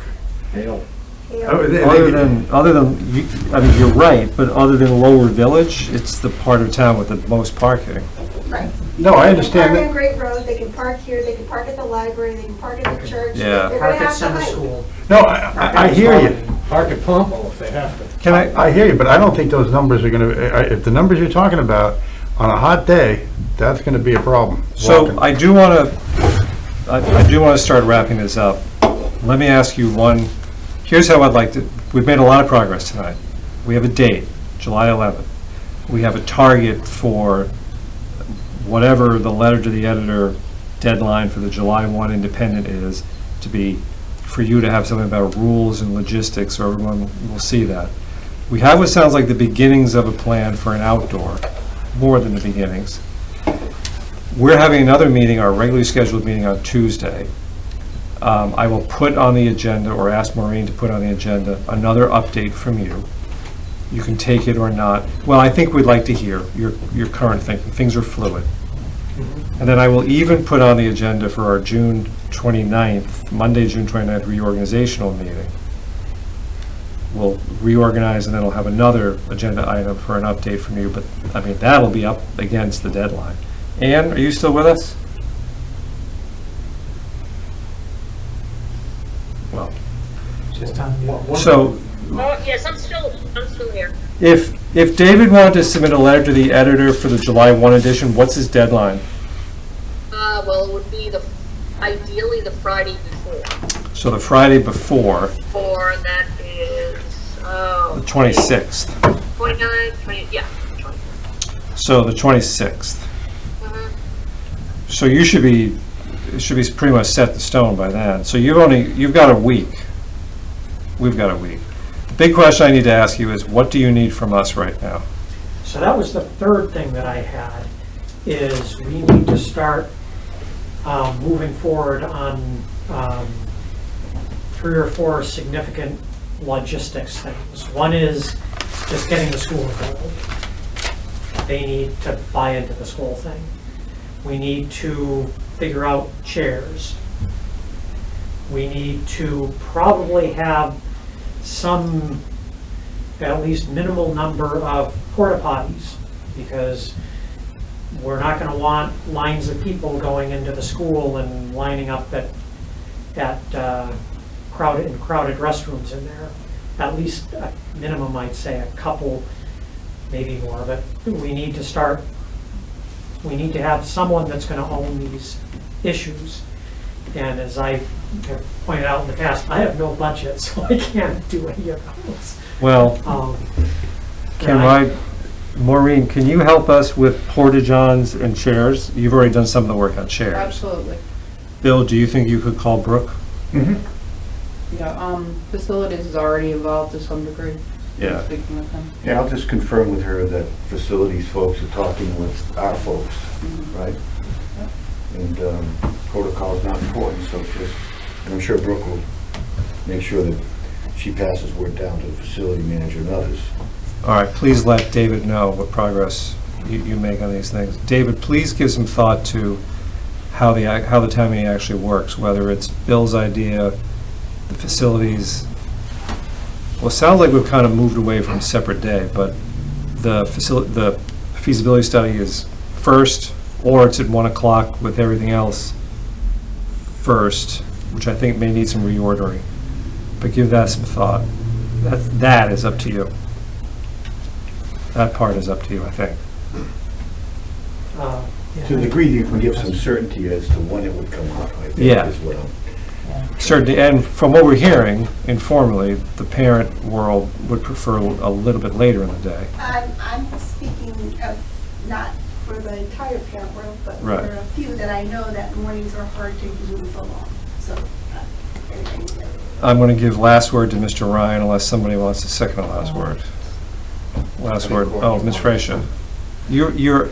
S1: Other than, I mean, you're right, but other than Lower Village, it's the part of town with the most parking.
S2: Right.
S4: No, I understand
S2: They can
S4: that.
S2: park on Great Road, they can park here, they can park at the library, they can park at the church.
S1: Yeah.
S2: They're
S10: Park
S2: gonna
S10: at
S2: have to
S10: center
S2: hike.
S10: school.
S4: No, I hear you.
S3: Park at Pompo if they have to.
S1: Can
S4: I hear you, but I don't think those numbers are going to, if the numbers you're talking about, on a hot day, that's going to be a problem.
S1: So
S4: Walking.
S1: I do want to start wrapping this up. Let me ask you one. Here's how I'd like to. We've made a lot of progress tonight. We have a date, July 11th. We have a target for whatever the letter to the editor deadline for the July 1 independent is, to be for you to have something about rules and logistics, so everyone will see that. We have what sounds like the beginnings of a plan for an outdoor, more than the beginnings. We're having another meeting, our regularly scheduled meeting on Tuesday. I will put on the agenda, or ask Maureen to put on the agenda, another update from you. You can take it or not. Well, I think we'd like to hear your current thinking. Things are fluid. And then I will even put on the agenda for our June 29th, Monday, June 29th reorganizational meeting. We'll reorganize and then we'll have another agenda item for an update from you, but I mean, that'll be up against the deadline. Ann, are you still with us? Well,
S5: Just on the.
S1: so
S11: Oh, yes, I'm still here.
S1: if David wanted to submit a letter to the editor for the July 1 edition, what's his deadline?
S11: Well, it would be ideally the Friday before.
S1: So the Friday before,
S11: Or that is,
S1: the 26th.
S11: 29, 20, yeah, 20.
S1: So the 26th.
S11: Mhm.
S1: So it should be pretty much set in stone by then. So you've got a week. We've got a week. The big question I need to ask you is, what do you need from us right now?
S10: So that was the third thing that I had, is we need to start moving forward on 3 or 4 significant logistics things. One is just getting the school involved. They need to buy into this whole thing. We need to figure out chairs. We need to probably have some, at least minimal number of porta potties, because we're not going to want lines of people going into the school and lining up at crowded restrooms in there. At least a minimum, I'd say, a couple, maybe more of it. We need to have someone that's going to own these issues. And as I have pointed out in the past, I have no budget, so I can't do any of those.
S1: Well, Maureen, can you help us with porta-johns and chairs? You've already done some of the work on chairs.
S6: Absolutely.
S1: Bill, do you think you could call Brooke?
S4: Mhm.
S6: Yeah, facilities is already involved to some degree.
S1: Yeah.
S6: Speaking with them.
S8: Yeah, I'll just confirm with her that facilities folks are talking with our folks, right? And protocol is not important, so just, and I'm sure Brooke will make sure that she passes word down to the facility manager and others.
S1: All right, please let David know what progress you make on these things. David, please give some thought to how the town meeting actually works, whether it's Bill's idea, the facilities. Well, it sounds like we've kind of moved away from a separate day, but the feasibility study is first, or it's at 1 o'clock with everything else first, which I think may need some reordering. But give that some thought. That is up to you. That part is up to you, I think.
S8: To the degree you can give some certainty as to when it would come up, I think,
S1: Yeah.
S8: as well.
S1: Certainly, and from what we're hearing informally, the parent world would prefer a little bit later in the day.
S2: I'm speaking of, not for the entire parent world, but
S1: Right.
S2: for a few that I know that mornings are hard to move along, so.
S1: I'm going to give last word to Mr. Ryan unless somebody wants to second the last word. Last word. Oh, Ms. Frecha. You're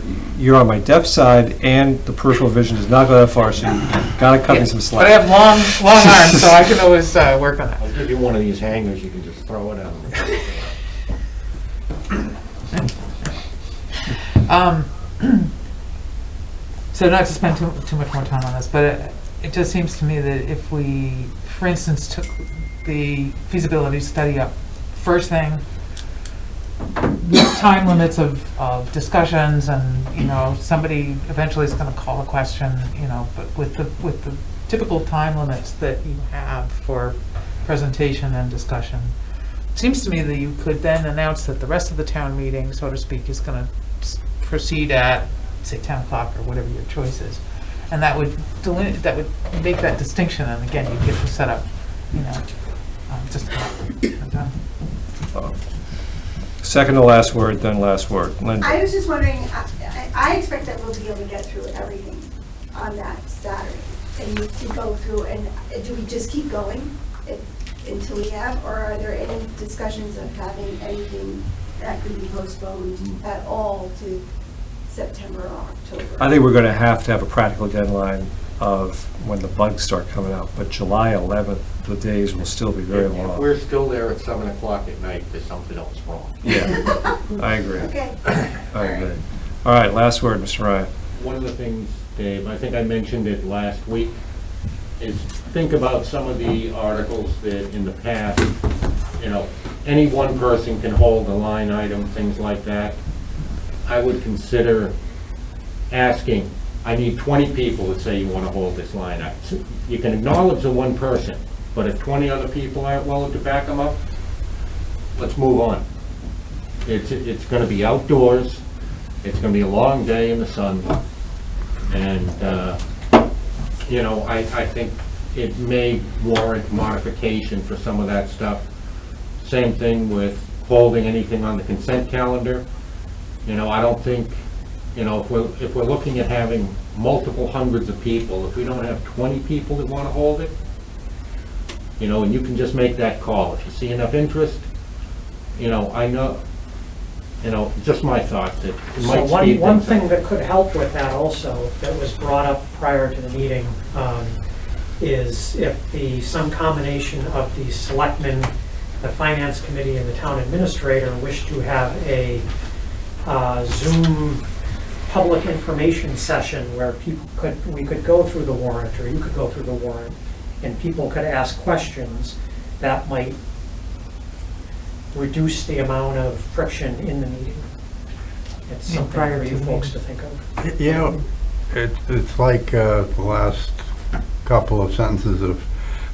S1: on my deaf side, and the peripheral vision does not go that far, so you gotta cut me some slack.
S5: But I have long arms, so I can always work on that.
S3: I'll give you one of these hangers, you can just throw it out.
S5: So not to spend too much more time on this, but it just seems to me that if we, for instance, took the feasibility study up first thing, with time limits of discussions, and somebody eventually is going to call a question, but with the typical time limits that you have for presentation and discussion, it seems to me that you could then announce that the rest of the town meeting, so to speak, is going to proceed at, say, 10 o'clock or whatever your choice is, and that would make that distinction. And again, you get to set up, just I'm done.
S1: Second to last word, then last word. Linda.
S2: I was just wondering, I expect that we'll be able to get through everything on that Saturday, and to go through, and do we just keep going until we have, or are there any discussions of having anything that could be postponed at all to September or October?
S1: I think we're going to have a practical deadline of when the bugs start coming out, but July 11th, the days will still be very
S3: If
S1: long.
S3: we're still there at 7 o'clock at night, there's something else wrong.
S1: Yeah, I agree.
S2: Okay.
S1: I agree. All right, last word, Mr. Ryan.
S3: One of the things, Dave, I think I mentioned it last week, is think about some of the articles that in the past, any one person can hold a line item, things like that. I would consider asking, I need 20 people that say you want to hold this line item. So you can acknowledge the one person, but if 20 other people aren't willing to back them up, let's move on. It's going to be outdoors. It's going to be a long day in the sun. And, I think it may warrant modification for some of that stuff. Same thing with holding anything on the consent calendar. I don't think, if we're looking at having multiple hundreds of people, if we don't have 20 people that want to hold it, and you can just make that call. If you see enough interest, I know, just my thought that it might
S10: So
S3: speed
S10: one
S3: things
S10: thing
S3: up.
S10: that could help with that also, that was brought up prior to the meeting, is if some combination of the selectmen, the finance committee, and the town administrator wish to have a Zoom public information session where we could go through the warrant, or you could go through the warrant, and people could ask questions, that might reduce the amount of friction in the meeting. It's
S5: Yeah,
S10: something
S5: prior
S10: for
S5: to
S10: you
S5: the
S10: folks to
S5: meeting.
S10: think of.
S4: You know, it's like the last couple of sentences of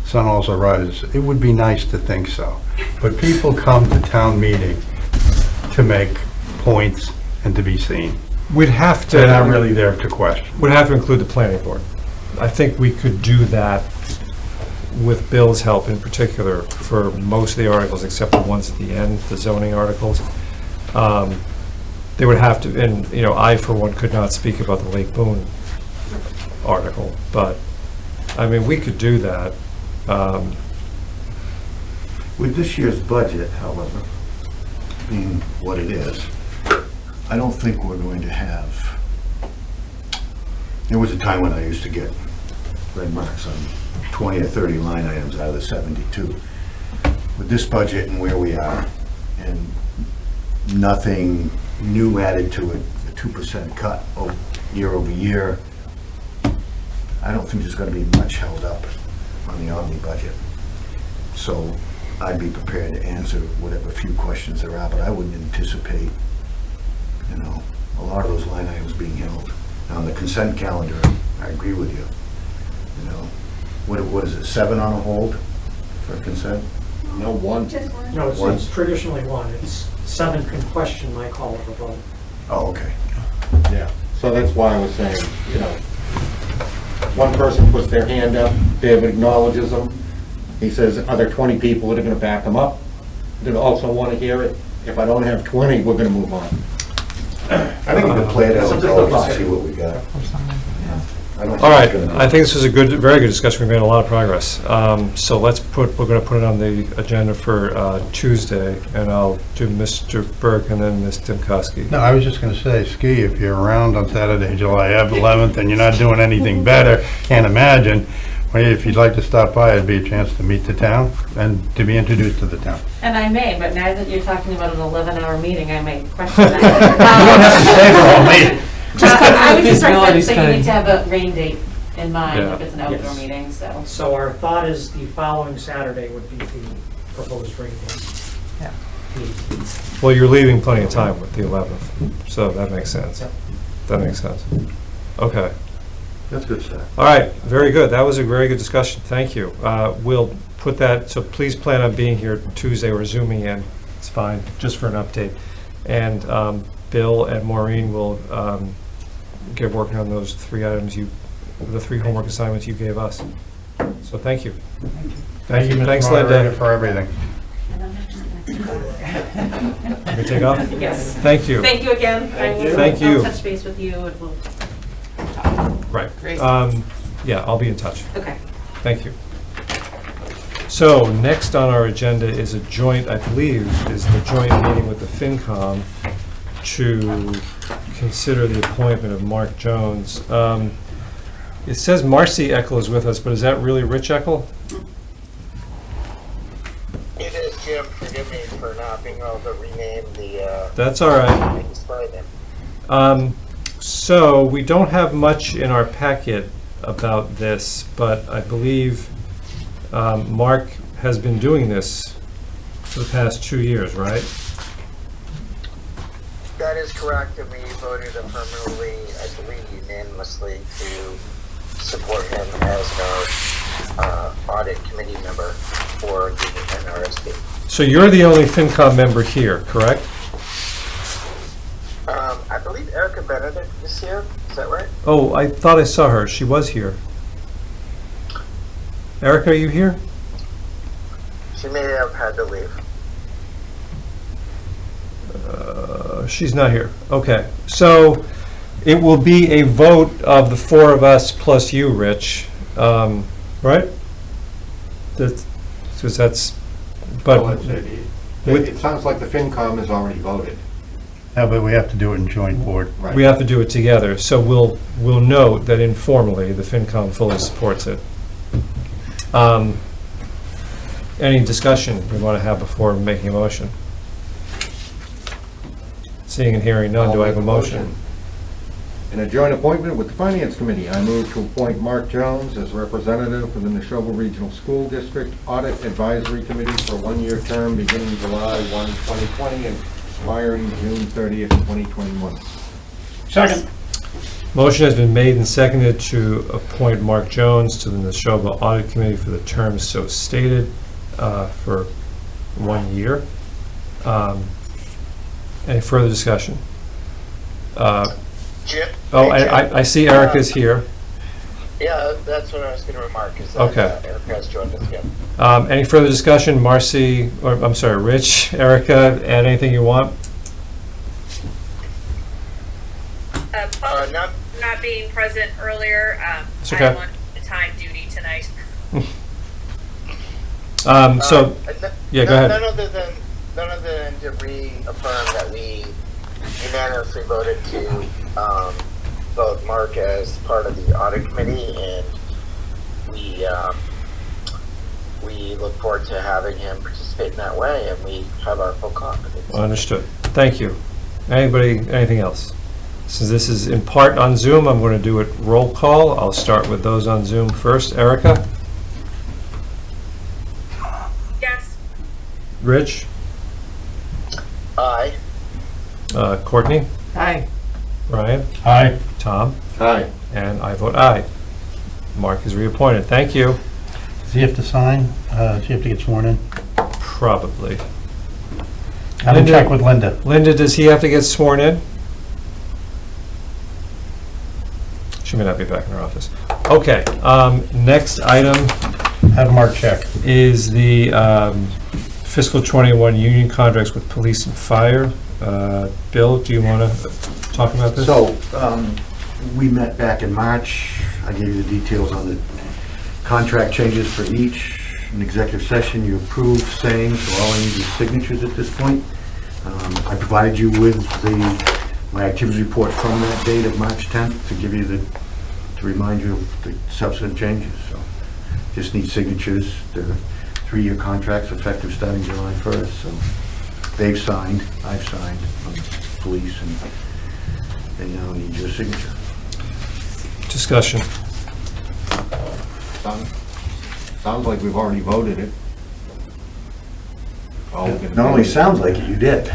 S4: Sun Also Rises. It would be nice to think so. But people come to town meeting to make points and to be seen.
S1: We'd have to.
S4: They're not really there to question.
S1: Would have to include the planning board. I think we could do that with Bill's help in particular for most of the articles, except the ones at the end, the zoning articles. They would have to, and, you know, I, for one, could not speak about the Lake Boone article, but, I mean, we could do that.
S8: With this year's budget, however, being what it is, I don't think we're going to have, there was a time when I used to get red marks on 20 or 30 line items out of the 72. With this budget and where we are, and nothing new added to it, a 2% cut year over year, I don't think there's going to be much held up on the Omni budget. So I'd be prepared to answer whatever few questions there are, but I wouldn't anticipate, you know, a lot of those line items being held. Now, on the consent calendar, I agree with you. You know, what is it, 7 on a hold for consent?
S3: No, one.
S2: Just one.
S10: No,
S8: One.
S10: it's traditionally one. It's 7 can question my call of a vote.
S8: Oh, okay.
S3: Yeah. So that's why I was saying, you know, one person puts their hand up, David acknowledges them. He says, are there 20 people that are gonna back them up that also wanna hear it? If I don't have 20, we're gonna move on.
S8: I think we can play it as it goes and see what we got.
S5: Or something, yeah.
S8: I don't think
S1: All right,
S8: it's gonna be-
S1: I think this was a good, very good discussion. We've made a lot of progress. So we're going to put it on the agenda for Tuesday, and I'll do Mr. Burke and then Ms. Dimkowski.
S4: No, I was just going to say, Ski, if you're around on Saturday, July 11th, and you're not doing anything better, can't imagine, well, if you'd like to stop by, it'd be a chance to meet the town and to be introduced to the town.
S9: And I may, but now that you're talking about an 11-hour meeting, I may question that. I would just recommend saying you need to have a rain date in mind if it's an outdoor
S10: Yes.
S9: meeting, so.
S10: So our thought is the following Saturday would be the proposed rain date.
S5: Yeah.
S1: Well, you're leaving plenty of time with the 11th, so that makes sense.
S10: Yep.
S1: That makes sense. Okay.
S8: That's good stuff.
S1: All right, very good. That was a very good discussion. Thank you. We'll put that, so please plan on being here Tuesday or Zooming in. It's fine, just for an update. And Bill and Maureen will get working on those 3 items the 3 homework assignments you gave us. So thank you. Thank you.
S4: Mr.
S1: Thanks,
S4: Moderator,
S1: Linda.
S4: for everything.
S1: You can take off?
S9: Yes.
S1: Thank you.
S9: Thank you again.
S1: Thank you.
S9: I'll touch base with you and we'll talk.
S1: Right.
S9: Great.
S1: Yeah, I'll be in touch.
S9: Okay.
S1: Thank you. So next on our agenda is a joint, I believe, is the joint meeting with the FinCom to consider the appointment of Mark Jones. It says Marcy Eckel is with us, but is that really Rich Eckel?
S12: It is, Jim. Forgive me for not being able to rename the,
S1: That's all right.
S12: display name.
S1: So we don't have much in our packet about this, but I believe Mark has been doing this for the past 2 years, right?
S12: That is correct, and we voted affirmatively, I believe unanimously, to support him as our audit committee member for the NRSD.
S1: So you're the only FinCom member here, correct?
S12: I believe Erica Benedict is here. Is that right?
S1: Oh, I thought I saw her. She was here. Erica, are you here?
S12: She may have had to leave.
S1: She's not here. Okay. So it will be a vote of the 4 of us plus you, Rich. Right? That's, but
S3: It sounds like the FinCom has already voted.
S4: Yeah, but we have to do it in joint board.
S3: Right.
S1: we have to do it together. So we'll note that informally, the FinCom fully supports it. Any discussion we want to have before making a motion? Seeing and hearing none, do I have a motion?
S3: In a joint appointment with the Finance Committee, I move to appoint Mark Jones as representative for the Neshoba Regional School District Audit Advisory Committee for a one-year term beginning July 1, 2020 and expiring June 30th, 2021.
S10: Second.
S1: Motion has been made and seconded to appoint Mark Jones to the Neshoba Audit Committee for the term so stated for 1 year. Any further discussion?
S12: Jim?
S1: Oh,
S12: Hey, Jim.
S1: I see Erica's here.
S12: Yeah, that's what I was gonna remark, is that
S1: Okay.
S12: Erica has joined us again.
S1: Any further discussion? Marcy, or I'm sorry, Rich, Erica, add anything you want?
S12: Both
S13: not being present earlier,
S1: It's okay.
S13: I'm on time duty tonight.
S1: So, yeah, go ahead.
S12: None other than to reaffirm that we unanimously voted to vote Mark as part of the audit committee, and we look forward to having him participate in that way, and we have our full confidence.
S1: Understood. Thank you. Anybody, anything else? Since this is in part on Zoom, I'm going to do it roll call. I'll start with those on Zoom first. Erica?
S13: Yes.
S1: Rich?
S12: Aye.
S1: Courtney?
S5: Aye.
S1: Ryan?
S4: Aye.
S1: Tom?
S3: Aye.
S1: And I vote aye. Mark is reappointed. Thank you.
S4: Does he have to sign? Does he have to get sworn in?
S1: Probably.
S4: I will check with Linda.
S1: Linda, does he have to get sworn in? She may not be back in her office. Okay, next item
S4: Have Mark check.
S1: is the fiscal 21 union contracts with police and fire. Bill, do you want to talk about this?
S8: So, we met back in March. I gave you the details on the contract changes for each. In executive session, you approved same, so all I need is signatures at this point. I provided you with my activity report from that date of March 10th to give you to remind you of the subsequent changes. So, just need signatures. They're 3-year contracts effective starting July 1st. So, they've signed, I've signed on police, and they now need your signature.
S1: Discussion.
S3: Sounds like we've already voted it.
S8: Not only sounds like it, you did.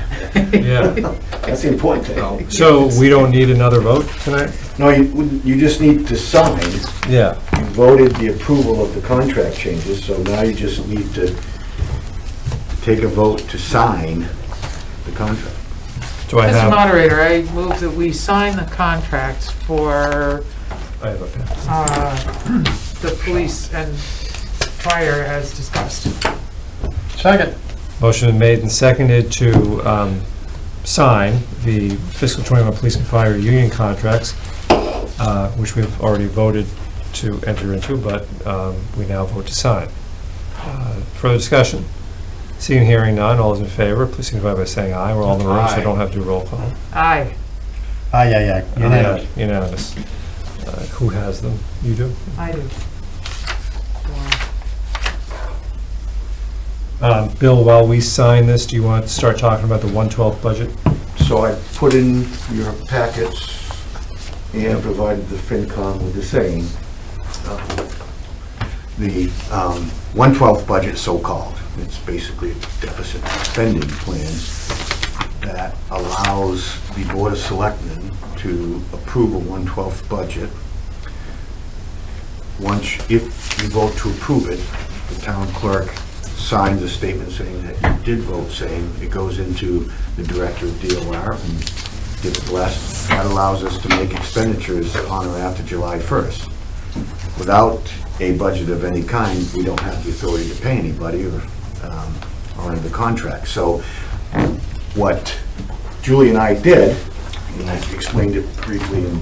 S1: Yeah.
S8: That's the important thing.
S1: So we don't need another vote tonight?
S8: No, you just need to sign.
S1: Yeah.
S8: You voted the approval of the contract changes, so now you just need to take a vote to sign the contract.
S1: Do I
S5: Mr.
S1: have?
S5: Moderator, I move that we sign the contracts for
S1: I have a pen.
S5: the police and fire as discussed.
S4: Second.
S1: Motion made and seconded to sign the fiscal 21 police and fire union contracts, which we've already voted to enter into, but we now vote to sign. Further discussion? Seeing and hearing none, all those in favor, please signify by saying aye. We're all in the room, so I
S3: Aye.
S1: don't have to do roll call.
S5: Aye.
S4: Aye, aye, aye. Unanimous.
S1: Unanimous. Who has them? You do?
S5: I do.
S1: Bill, while we sign this, do you want to start talking about the 112 budget?
S8: So I put in your packets and provided the FinCom with the same. The 112th budget, so-called, it's basically a deficit spending plan that allows the Board of Selectmen to approve a 112th budget. If you vote to approve it, the town clerk signs a statement saying that you did vote same. It goes into the director of DOR and gets blessed. That allows us to make expenditures on or after July 1st. Without a budget of any kind, we don't have the authority to pay anybody or under the contract. So what Julie and I did, and I explained it briefly in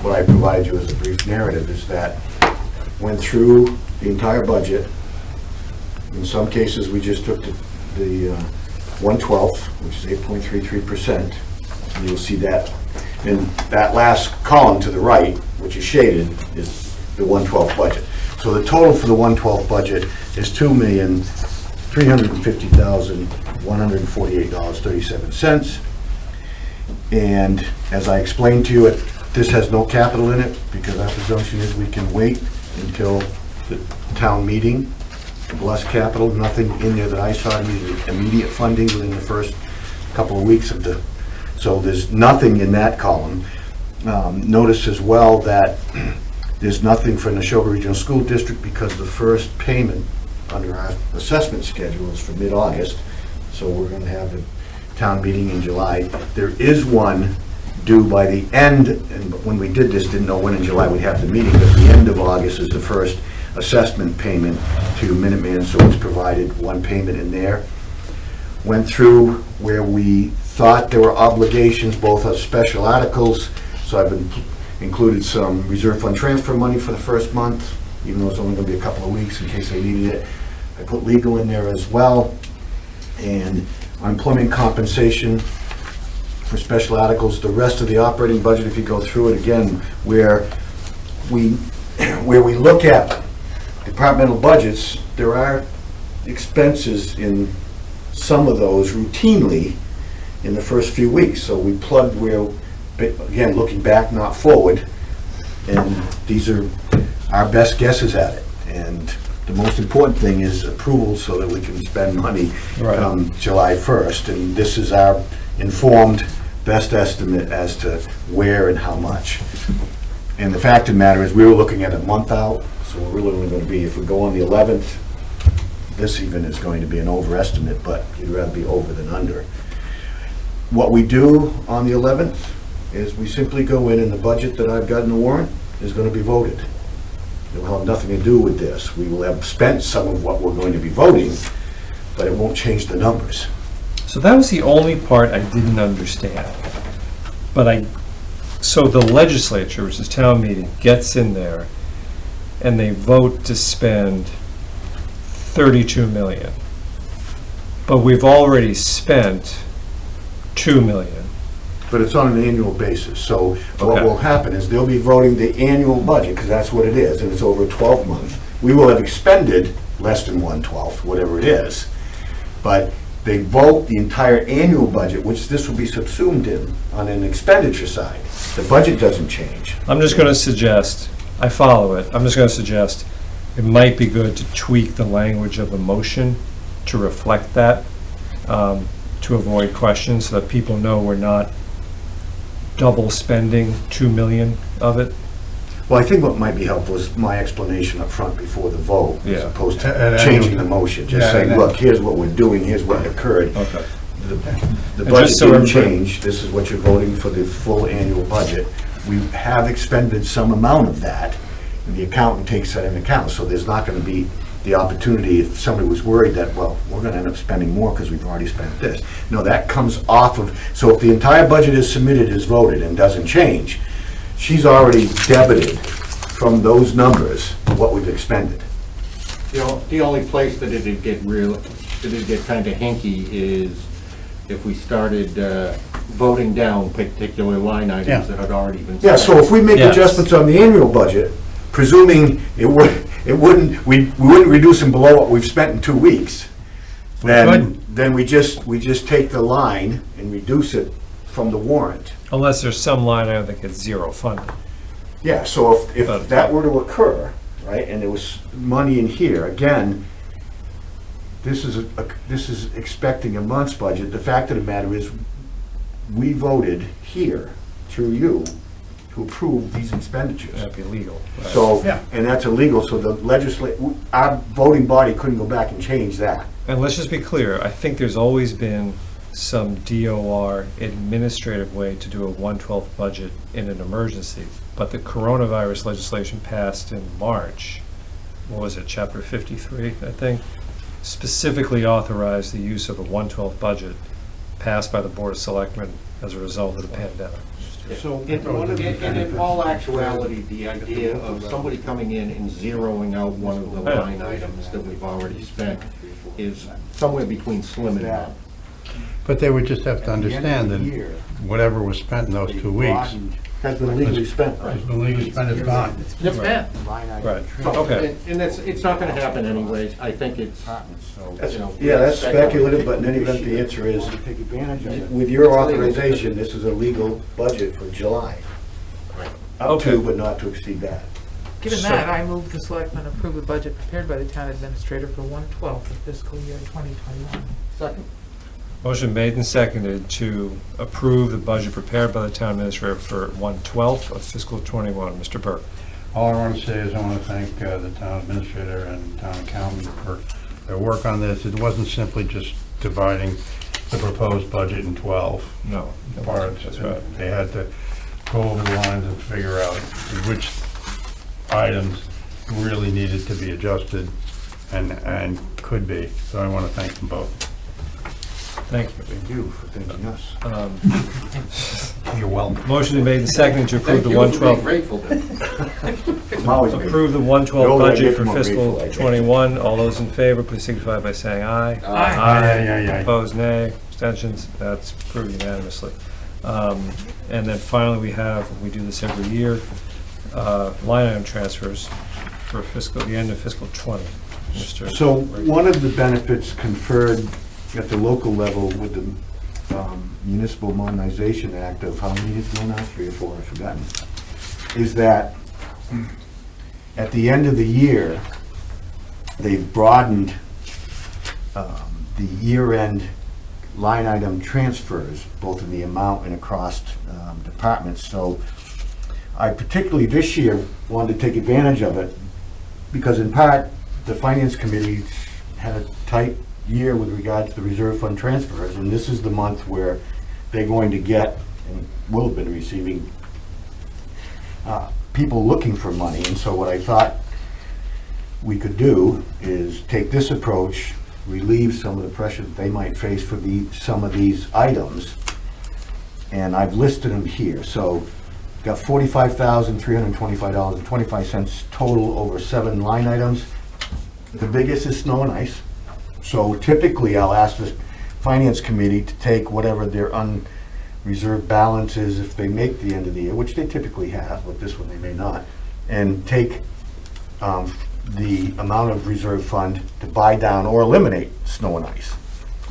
S8: what I provided you as a brief narrative, is that went through the entire budget. In some cases, we just took the 1/12, which is 8.33%. And you'll see that in that last column to the right, which is shaded, is the 1/12 budget. So the total for the 1/12 budget is $2,350,148.37. And as I explained to you at This has no capital in it, because our presumption is we can wait until the town meeting. Less capital, nothing in there that I saw immediate funding within the first couple of weeks of the, so there's nothing in that column. Notice as well that there's nothing for Neshoba Regional School District because the first payment under our assessment schedule is for mid-August, so we're gonna have a town meeting in July. There is one due by the end, and when we did this, didn't know when in July we'd have the meeting, but the end of August is the first assessment payment to Minuteman, so it's provided one payment in there. Went through where we thought there were obligations, both of special articles, so I've included some reserve fund transfer money for the first month, even though it's only gonna be a couple of weeks in case they needed it. I put legal in there as well, and unemployment compensation for special articles. The rest of the operating budget, if you go through it again, where we look at departmental budgets, there are expenses in some of those routinely in the first few weeks. So we plugged where, again, looking back, not forward, and these are our best guesses at it. And the most important thing is approval so that we can spend money July 1st. And this is our informed best estimate as to where and how much. And the fact of the matter is, we were looking at a month out, so we're really only going to be, if we go on the 11th, this even is going to be an overestimate, but you'd rather be over than under. What we do on the 11th is we simply go in, and the budget that I've got in the warrant is going to be voted. It will have nothing to do with this. We will have spent some of what we're going to be voting, but it won't change the numbers.
S1: So that was the only part I didn't understand. But so the legislature, which is town meeting, gets in there and they vote to spend 32 million. But we've already spent 2 million.
S8: But it's on an annual basis, so what will happen is they'll be voting the annual budget, because that's what it is, and it's over a 12-month. We will have expended less than 1/12, whatever it is, but they vote the entire annual budget, which this will be subsumed in on an expenditure side. The budget doesn't change.
S1: I'm just going to suggest, I follow it, I'm just going to suggest it might be good to tweak the language of the motion to reflect that, to avoid questions, so that people know we're not double spending 2 million of it.
S8: Well, I think what might be helpful is my explanation up front before the vote, as
S1: Yeah.
S8: opposed to changing the motion. Just saying, look, here's what we're doing, here's what occurred.
S1: Okay.
S8: The
S1: And
S8: budget
S1: just so
S8: didn't
S1: everybody-
S8: change, this is what you're voting for the full annual budget. We have expended some amount of that, and the accountant takes that into account, so there's not gonna be the opportunity, if somebody was worried that, well, we're gonna end up spending more because we've already spent this. No, that comes off of, so if the entire budget is submitted as voted and doesn't change, she's already debited from those numbers what we've expended.
S3: You know, the only place that it'd get kind of hinky is if we started voting down particular line items that had already been spent.
S8: Yeah, so if we make
S1: Yes.
S8: adjustments on the annual budget, presuming we wouldn't reduce them below what we've spent in 2 weeks, then we just take the line and reduce it from the warrant.
S1: Unless there's some line item that gets zero funding.
S8: Yeah, so if that were to occur, right, and there was money in here, again, this is expecting a month's budget. The fact of the matter is, we voted here, through you, to approve these expenditures.
S1: That'd be legal. Right?
S8: So, and that's illegal, so the our voting body couldn't go back and change that.
S1: And let's just be clear, I think there's always been some DOR administrative way to do a 1/12 budget in an emergency, but the coronavirus legislation passed in March, what was it, Chapter 53, I think, specifically authorized the use of a 1/12 budget passed by the Board of Selectmen as a result of the pandemic.
S3: So, and in all actuality, the idea of somebody coming in and zeroing out one of the line items that we've already spent is somewhere between slim and none.
S4: But they would just have to understand that whatever was spent in those 2 weeks
S8: Has been legally spent,
S4: has been legally spent, is gone.
S1: Right,
S3: So,
S1: okay.
S3: And it's not gonna happen anyways. I think it's, you know.
S8: Yeah, that's speculative, but in any event, the answer is, with your authorization, this is a legal budget for July. Up to,
S1: Okay.
S8: but not to exceed that.
S5: Given
S1: So-
S5: that, I move the selectmen approve the budget prepared by the town administrator for 1/12 of fiscal year 2021.
S3: Second.
S1: Motion made and seconded to approve the budget prepared by the town administrator for 1/12 of fiscal '21. Mr. Burke.
S4: All I want to say is I want to thank the town administrator and town accountant for their work on this. It wasn't simply just dividing the proposed budget in 12
S1: No.
S4: parts.
S1: That's right.
S4: They had to go over the lines and figure out which items really needed to be adjusted and could be. So I want to thank them both.
S1: Thank you.
S8: Thank you for thanking us.
S4: You're welcome.
S1: Motion made and seconded to approve
S3: Thank
S1: the
S3: you for being
S1: 1/12.
S3: grateful then.
S8: I'm always grateful.
S1: Approve the
S8: The
S1: 1/12
S8: older I
S1: budget
S8: get,
S1: for
S8: the more
S1: fiscal
S8: grateful I get.
S1: '21. All those in favor, please signify by saying aye.
S4: Aye.
S1: Opposed, nay. Abstentions, that's approved unanimously. And then finally, we do this every year, line item transfers for the end of fiscal '20. Mr.
S8: So one of the benefits conferred at the local level with the Municipal Modernization Act of how many years ago now, 3 or 4, I've forgotten, is that at the end of the year, they've broadened the year-end line item transfers, both in the amount and across departments. So I particularly this year wanted to take advantage of it because in part, the Finance Committee had a tight year with regard to the reserve fund transfers, and this is the month where they're going to get, and will have been receiving, people looking for money. And so what I thought we could do is take this approach, relieve some of the pressure that they might face for some of these items, and I've listed them here. So got $45,325.25 total over 7 line items. The biggest is snow and ice. So typically, I'll ask the Finance Committee to take whatever their unreserved balance is if they make the end of the year, which they typically have, but this one they may not, and take the amount of reserve fund to buy down or eliminate snow and ice.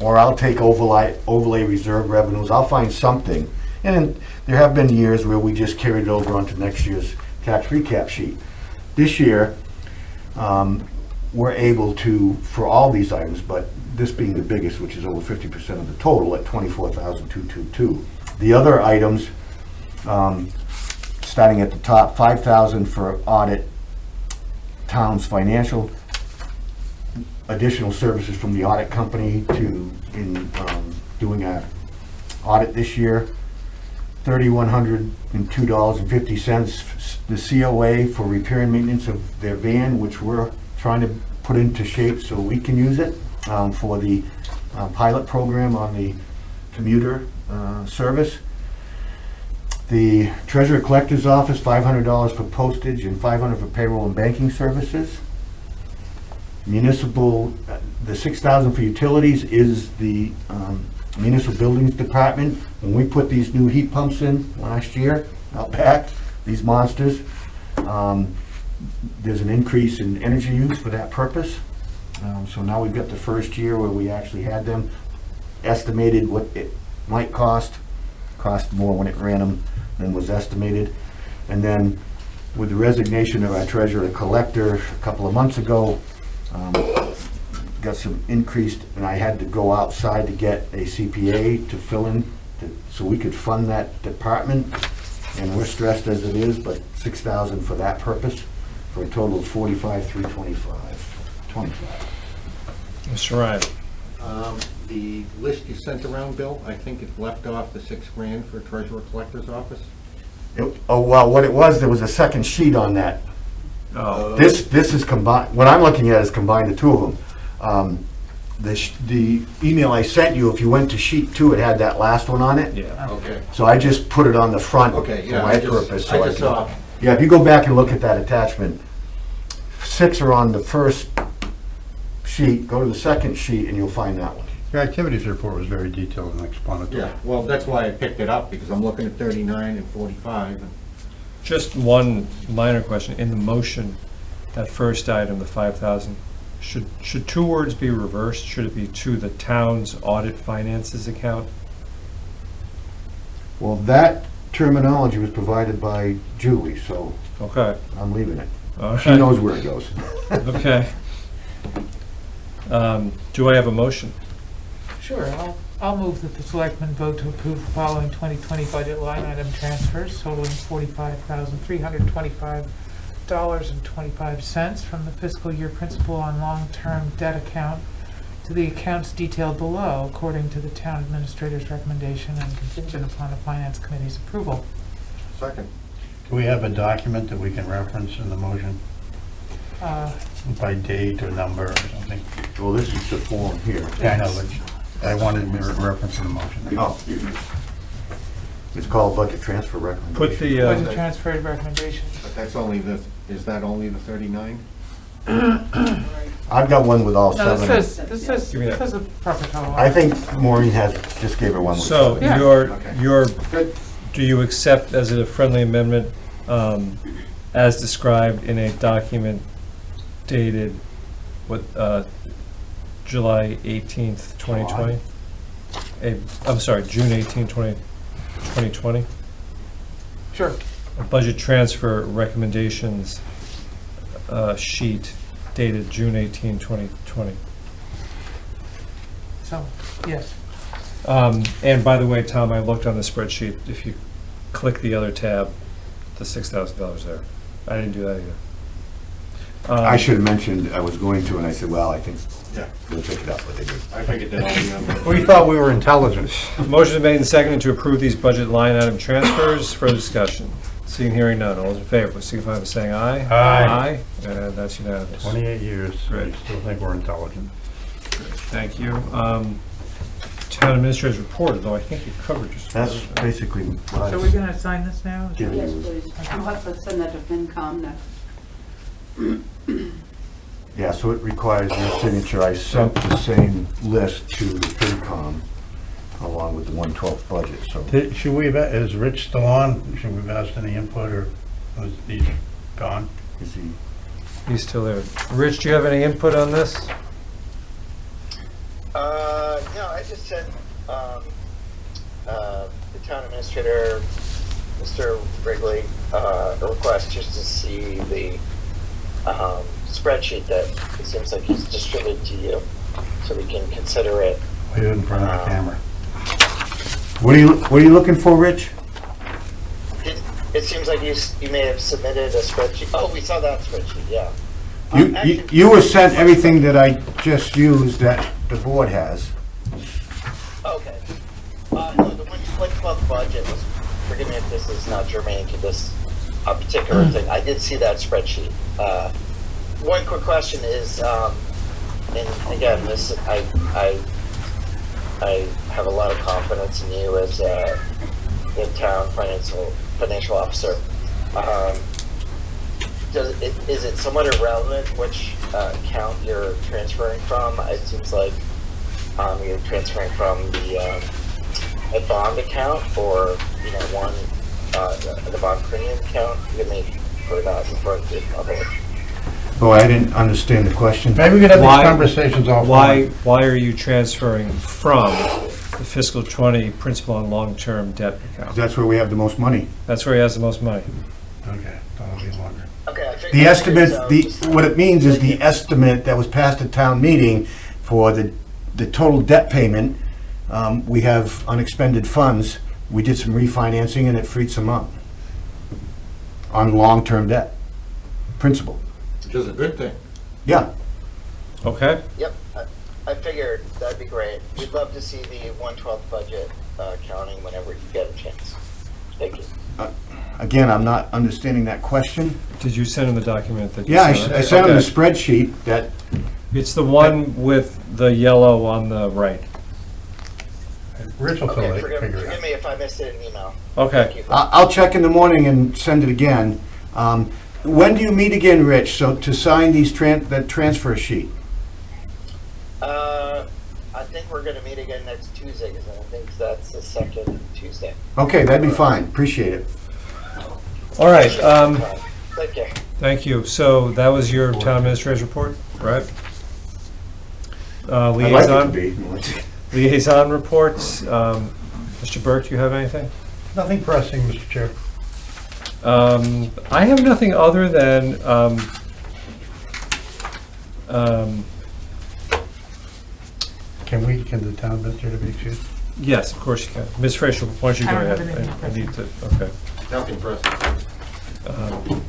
S8: Or I'll take overlay reserve revenues, I'll find something. And there have been years where we just carried it over onto next year's tax recap sheet. This year, we're able to, for all these items, but this being the biggest, which is over 50% of the total at $24,222. The other items, starting at the top, $5,000 for audit, town's financial, additional services from the audit company in doing our audit this year, $3,102.50, the COA for repair and maintenance of their van, which we're trying to put into shape so we can use it for the pilot program on the commuter service. The Treasurer Collector's Office, $500 for postage and $500 for payroll and banking services. Municipal, the $6,000 for utilities is the Municipal Buildings Department. When we put these new heat pumps in last year out back, these monsters, there's an increase in energy use for that purpose. So now we've got the first year where we actually had them estimated what it might cost more when it ran them than was estimated. And then with the resignation of our treasurer collector a couple of months ago, got some increased, and I had to go outside to get a CPA to fill in so we could fund that department. And we're stressed as it is, but $6,000 for that purpose, for a total of $45,325.25.
S1: Mr. Ryan.
S3: The list you sent around, Bill, I think it left off the $6,000 for Treasurer Collector's Office.
S8: Oh, well, what it was, there was a second sheet on that.
S1: Oh.
S8: This is combined, what I'm looking at is combined the two of them. The email I sent you, if you went to sheet 2, it had that last one on it.
S1: Yeah.
S3: Okay.
S8: So I just put it on the front for
S3: Okay, yeah,
S8: my purpose.
S3: I just saw.
S8: Yeah, if you go back and look at that attachment, 6 are on the first sheet, go to the second sheet and you'll find that one.
S4: Your activities report was very detailed and explanatory.
S3: Yeah, well, that's why I picked it up, because I'm looking at 39 and 45. and-
S1: Just one minor question. In the motion, that first item, the 5,000, should 2 words be reversed? Should it be to the town's audit finances account?
S8: Well, that terminology was provided by Julie, so
S1: Okay.
S8: I'm leaving it.
S1: All
S8: She
S1: right.
S8: knows where it goes.
S1: Okay. Do I have a motion?
S5: Sure, I'll move that the selectmen vote to approve the following 2020 budget line item transfers totaling $45,325.25 from the fiscal year principal on long-term debt account to the accounts detailed below, according to the town administrator's recommendation and contingent upon the finance committee's approval.
S3: Second.
S4: Do we have a document that we can reference in the motion by date or number or something?
S8: Well, this is the form here.
S4: Yeah, I know, but I wanted to reference in the motion.
S8: Oh. It's called budget transfer recommendation.
S1: Put the,
S5: Budget transfer recommendations.
S3: But that's only the, is that only the 39?
S8: I've got one with all
S5: No,
S8: seven.
S5: this says
S1: Give me that.
S5: a proper total.
S8: I think Maureen just gave her one with
S1: so
S5: Yeah.
S1: your,
S3: Good.
S1: do you accept as a friendly amendment, as described in a document dated, July 18th, 2020? I'm sorry, June 18th, 2020?
S5: Sure.
S1: A budget transfer recommendations sheet dated June 18, 2020.
S5: So, yes.
S1: And by the way, Tom, I looked on the spreadsheet. If you click the other tab, the $6,000 there. I didn't do that either.
S8: I should have mentioned, I was going to, and I said, well, I think
S3: Yeah.
S8: they'll pick it up, but they did.
S3: I figured that only on the...
S4: We thought we were intelligent.
S1: Motion is made and seconded to approve these budget line item transfers. Further discussion. Seeing, hearing none. All those in favor, please signify by saying aye.
S4: Aye.
S1: And that's unanimous.
S4: 28 years, I
S1: Great.
S4: still think we're intelligent.
S1: Thank you. Town administrator's report, though I think you covered just.
S8: That's basically what I
S5: So we're
S8: was
S5: gonna sign this now?
S8: giving
S6: Yes,
S8: you.
S6: please. I'll have to send that to FinCom next.
S8: Yeah, so it requires your signature. I sent the same list to the FinCom along with the 1/12 budget, so.
S4: Should we have, is Rich still on? Should we have asked any input, or was he gone?
S8: Is he?
S1: He's still there. Rich, do you have any input on this?
S12: No, I just sent, the town administrator, Mr. Wrigley, a request just to see the, spreadsheet that it seems like he's distributed to you, so we can consider it.
S4: He was in front of the camera.
S8: What are you looking for, Rich?
S12: It seems like you may have submitted a spreadsheet. Oh, we saw that spreadsheet, yeah.
S8: You were sent everything that I just used that the board has.
S12: Okay. No, the 1/12 budget was, forgive me if this is not germane to this particular thing. I did see that spreadsheet. One quick question is, and again, this, I have a lot of confidence in you as the town financial officer. Is it somewhat irrelevant which account you're transferring from? It seems like you're transferring from the a bond account, or the bond premium account. Forgive me for not referring to it properly.
S8: Oh, I didn't understand the question.
S4: Maybe we could have these
S1: Why-
S4: conversations offline.
S1: Why are you transferring from the fiscal 20 principal and long-term debt account?
S8: That's where we have the most money.
S1: That's where he has the most money.
S4: Okay, that'll be longer.
S12: Okay. I
S8: The estimate,
S12: so.
S8: what it means is the estimate that was passed at town meeting for the total debt payment. We have unexpended funds. We did some refinancing and it freed some up on long-term debt, principal.
S3: Which is a good thing.
S8: Yeah,
S1: Okay?
S12: Yep. I figured that'd be great. We'd love to see the 1/12 budget counting whenever you get a chance. Thank you.
S8: again, I'm not understanding that question.
S1: Did you send him the document that you
S8: Yeah,
S1: sent?
S8: I sent him the
S1: Okay.
S8: spreadsheet that,
S1: It's the one with the yellow on the right.
S4: Rich will
S12: Okay,
S4: figure it
S12: forgive
S4: out.
S12: me if I missed it in email.
S1: Okay.
S12: Thank you.
S8: I'll check in the morning and send it again. When do you meet again, Rich, so to sign these that transfer sheet?
S12: I think we're gonna meet again next Tuesday, because I think that's the second Tuesday.
S8: Okay, that'd be fine, appreciate it.
S1: All right,
S12: Thank you.
S1: thank you. So that was your town administrator's report, right?
S8: I'd like it to
S1: Liaison,
S8: be.
S1: liaison reports. Mr. Burke, do you have anything?
S4: Nothing pressing, Mr. Chair.
S1: I have nothing other than,
S4: Can the town administrator be excused?
S1: yes, of course you can. Ms. Fraser, why don't you
S5: I
S1: go
S5: don't have
S1: ahead?
S5: anything
S1: I need to, okay.
S3: Nothing pressing.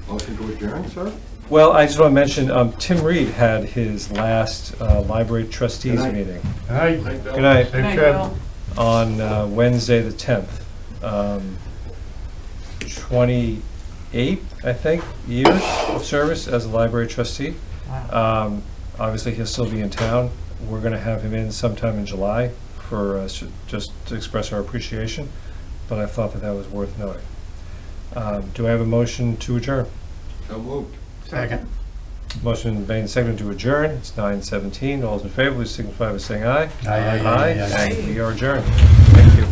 S3: Motion to adjourn, sir?
S1: Well, I just want to mention, Tim Reed had his last library trustees
S3: Good night.
S1: meeting
S4: All right.
S1: Good night.
S4: Safe
S5: Good night,
S4: trip.
S5: Bill.
S1: on Wednesday, the 10th. 28, I think, years of service as a library trustee.
S5: Wow.
S1: Obviously, he'll still be in town. We're going to have him in sometime in July for just to express our appreciation, but I thought that that was worth noting. Do I have a motion to adjourn?
S3: So moved.
S4: Second.
S1: Motion made and seconded to adjourn. It's 9:17. All those in favor, please signify by saying aye.
S4: Aye, aye, aye, aye, aye.
S1: We are adjourned. Thank you.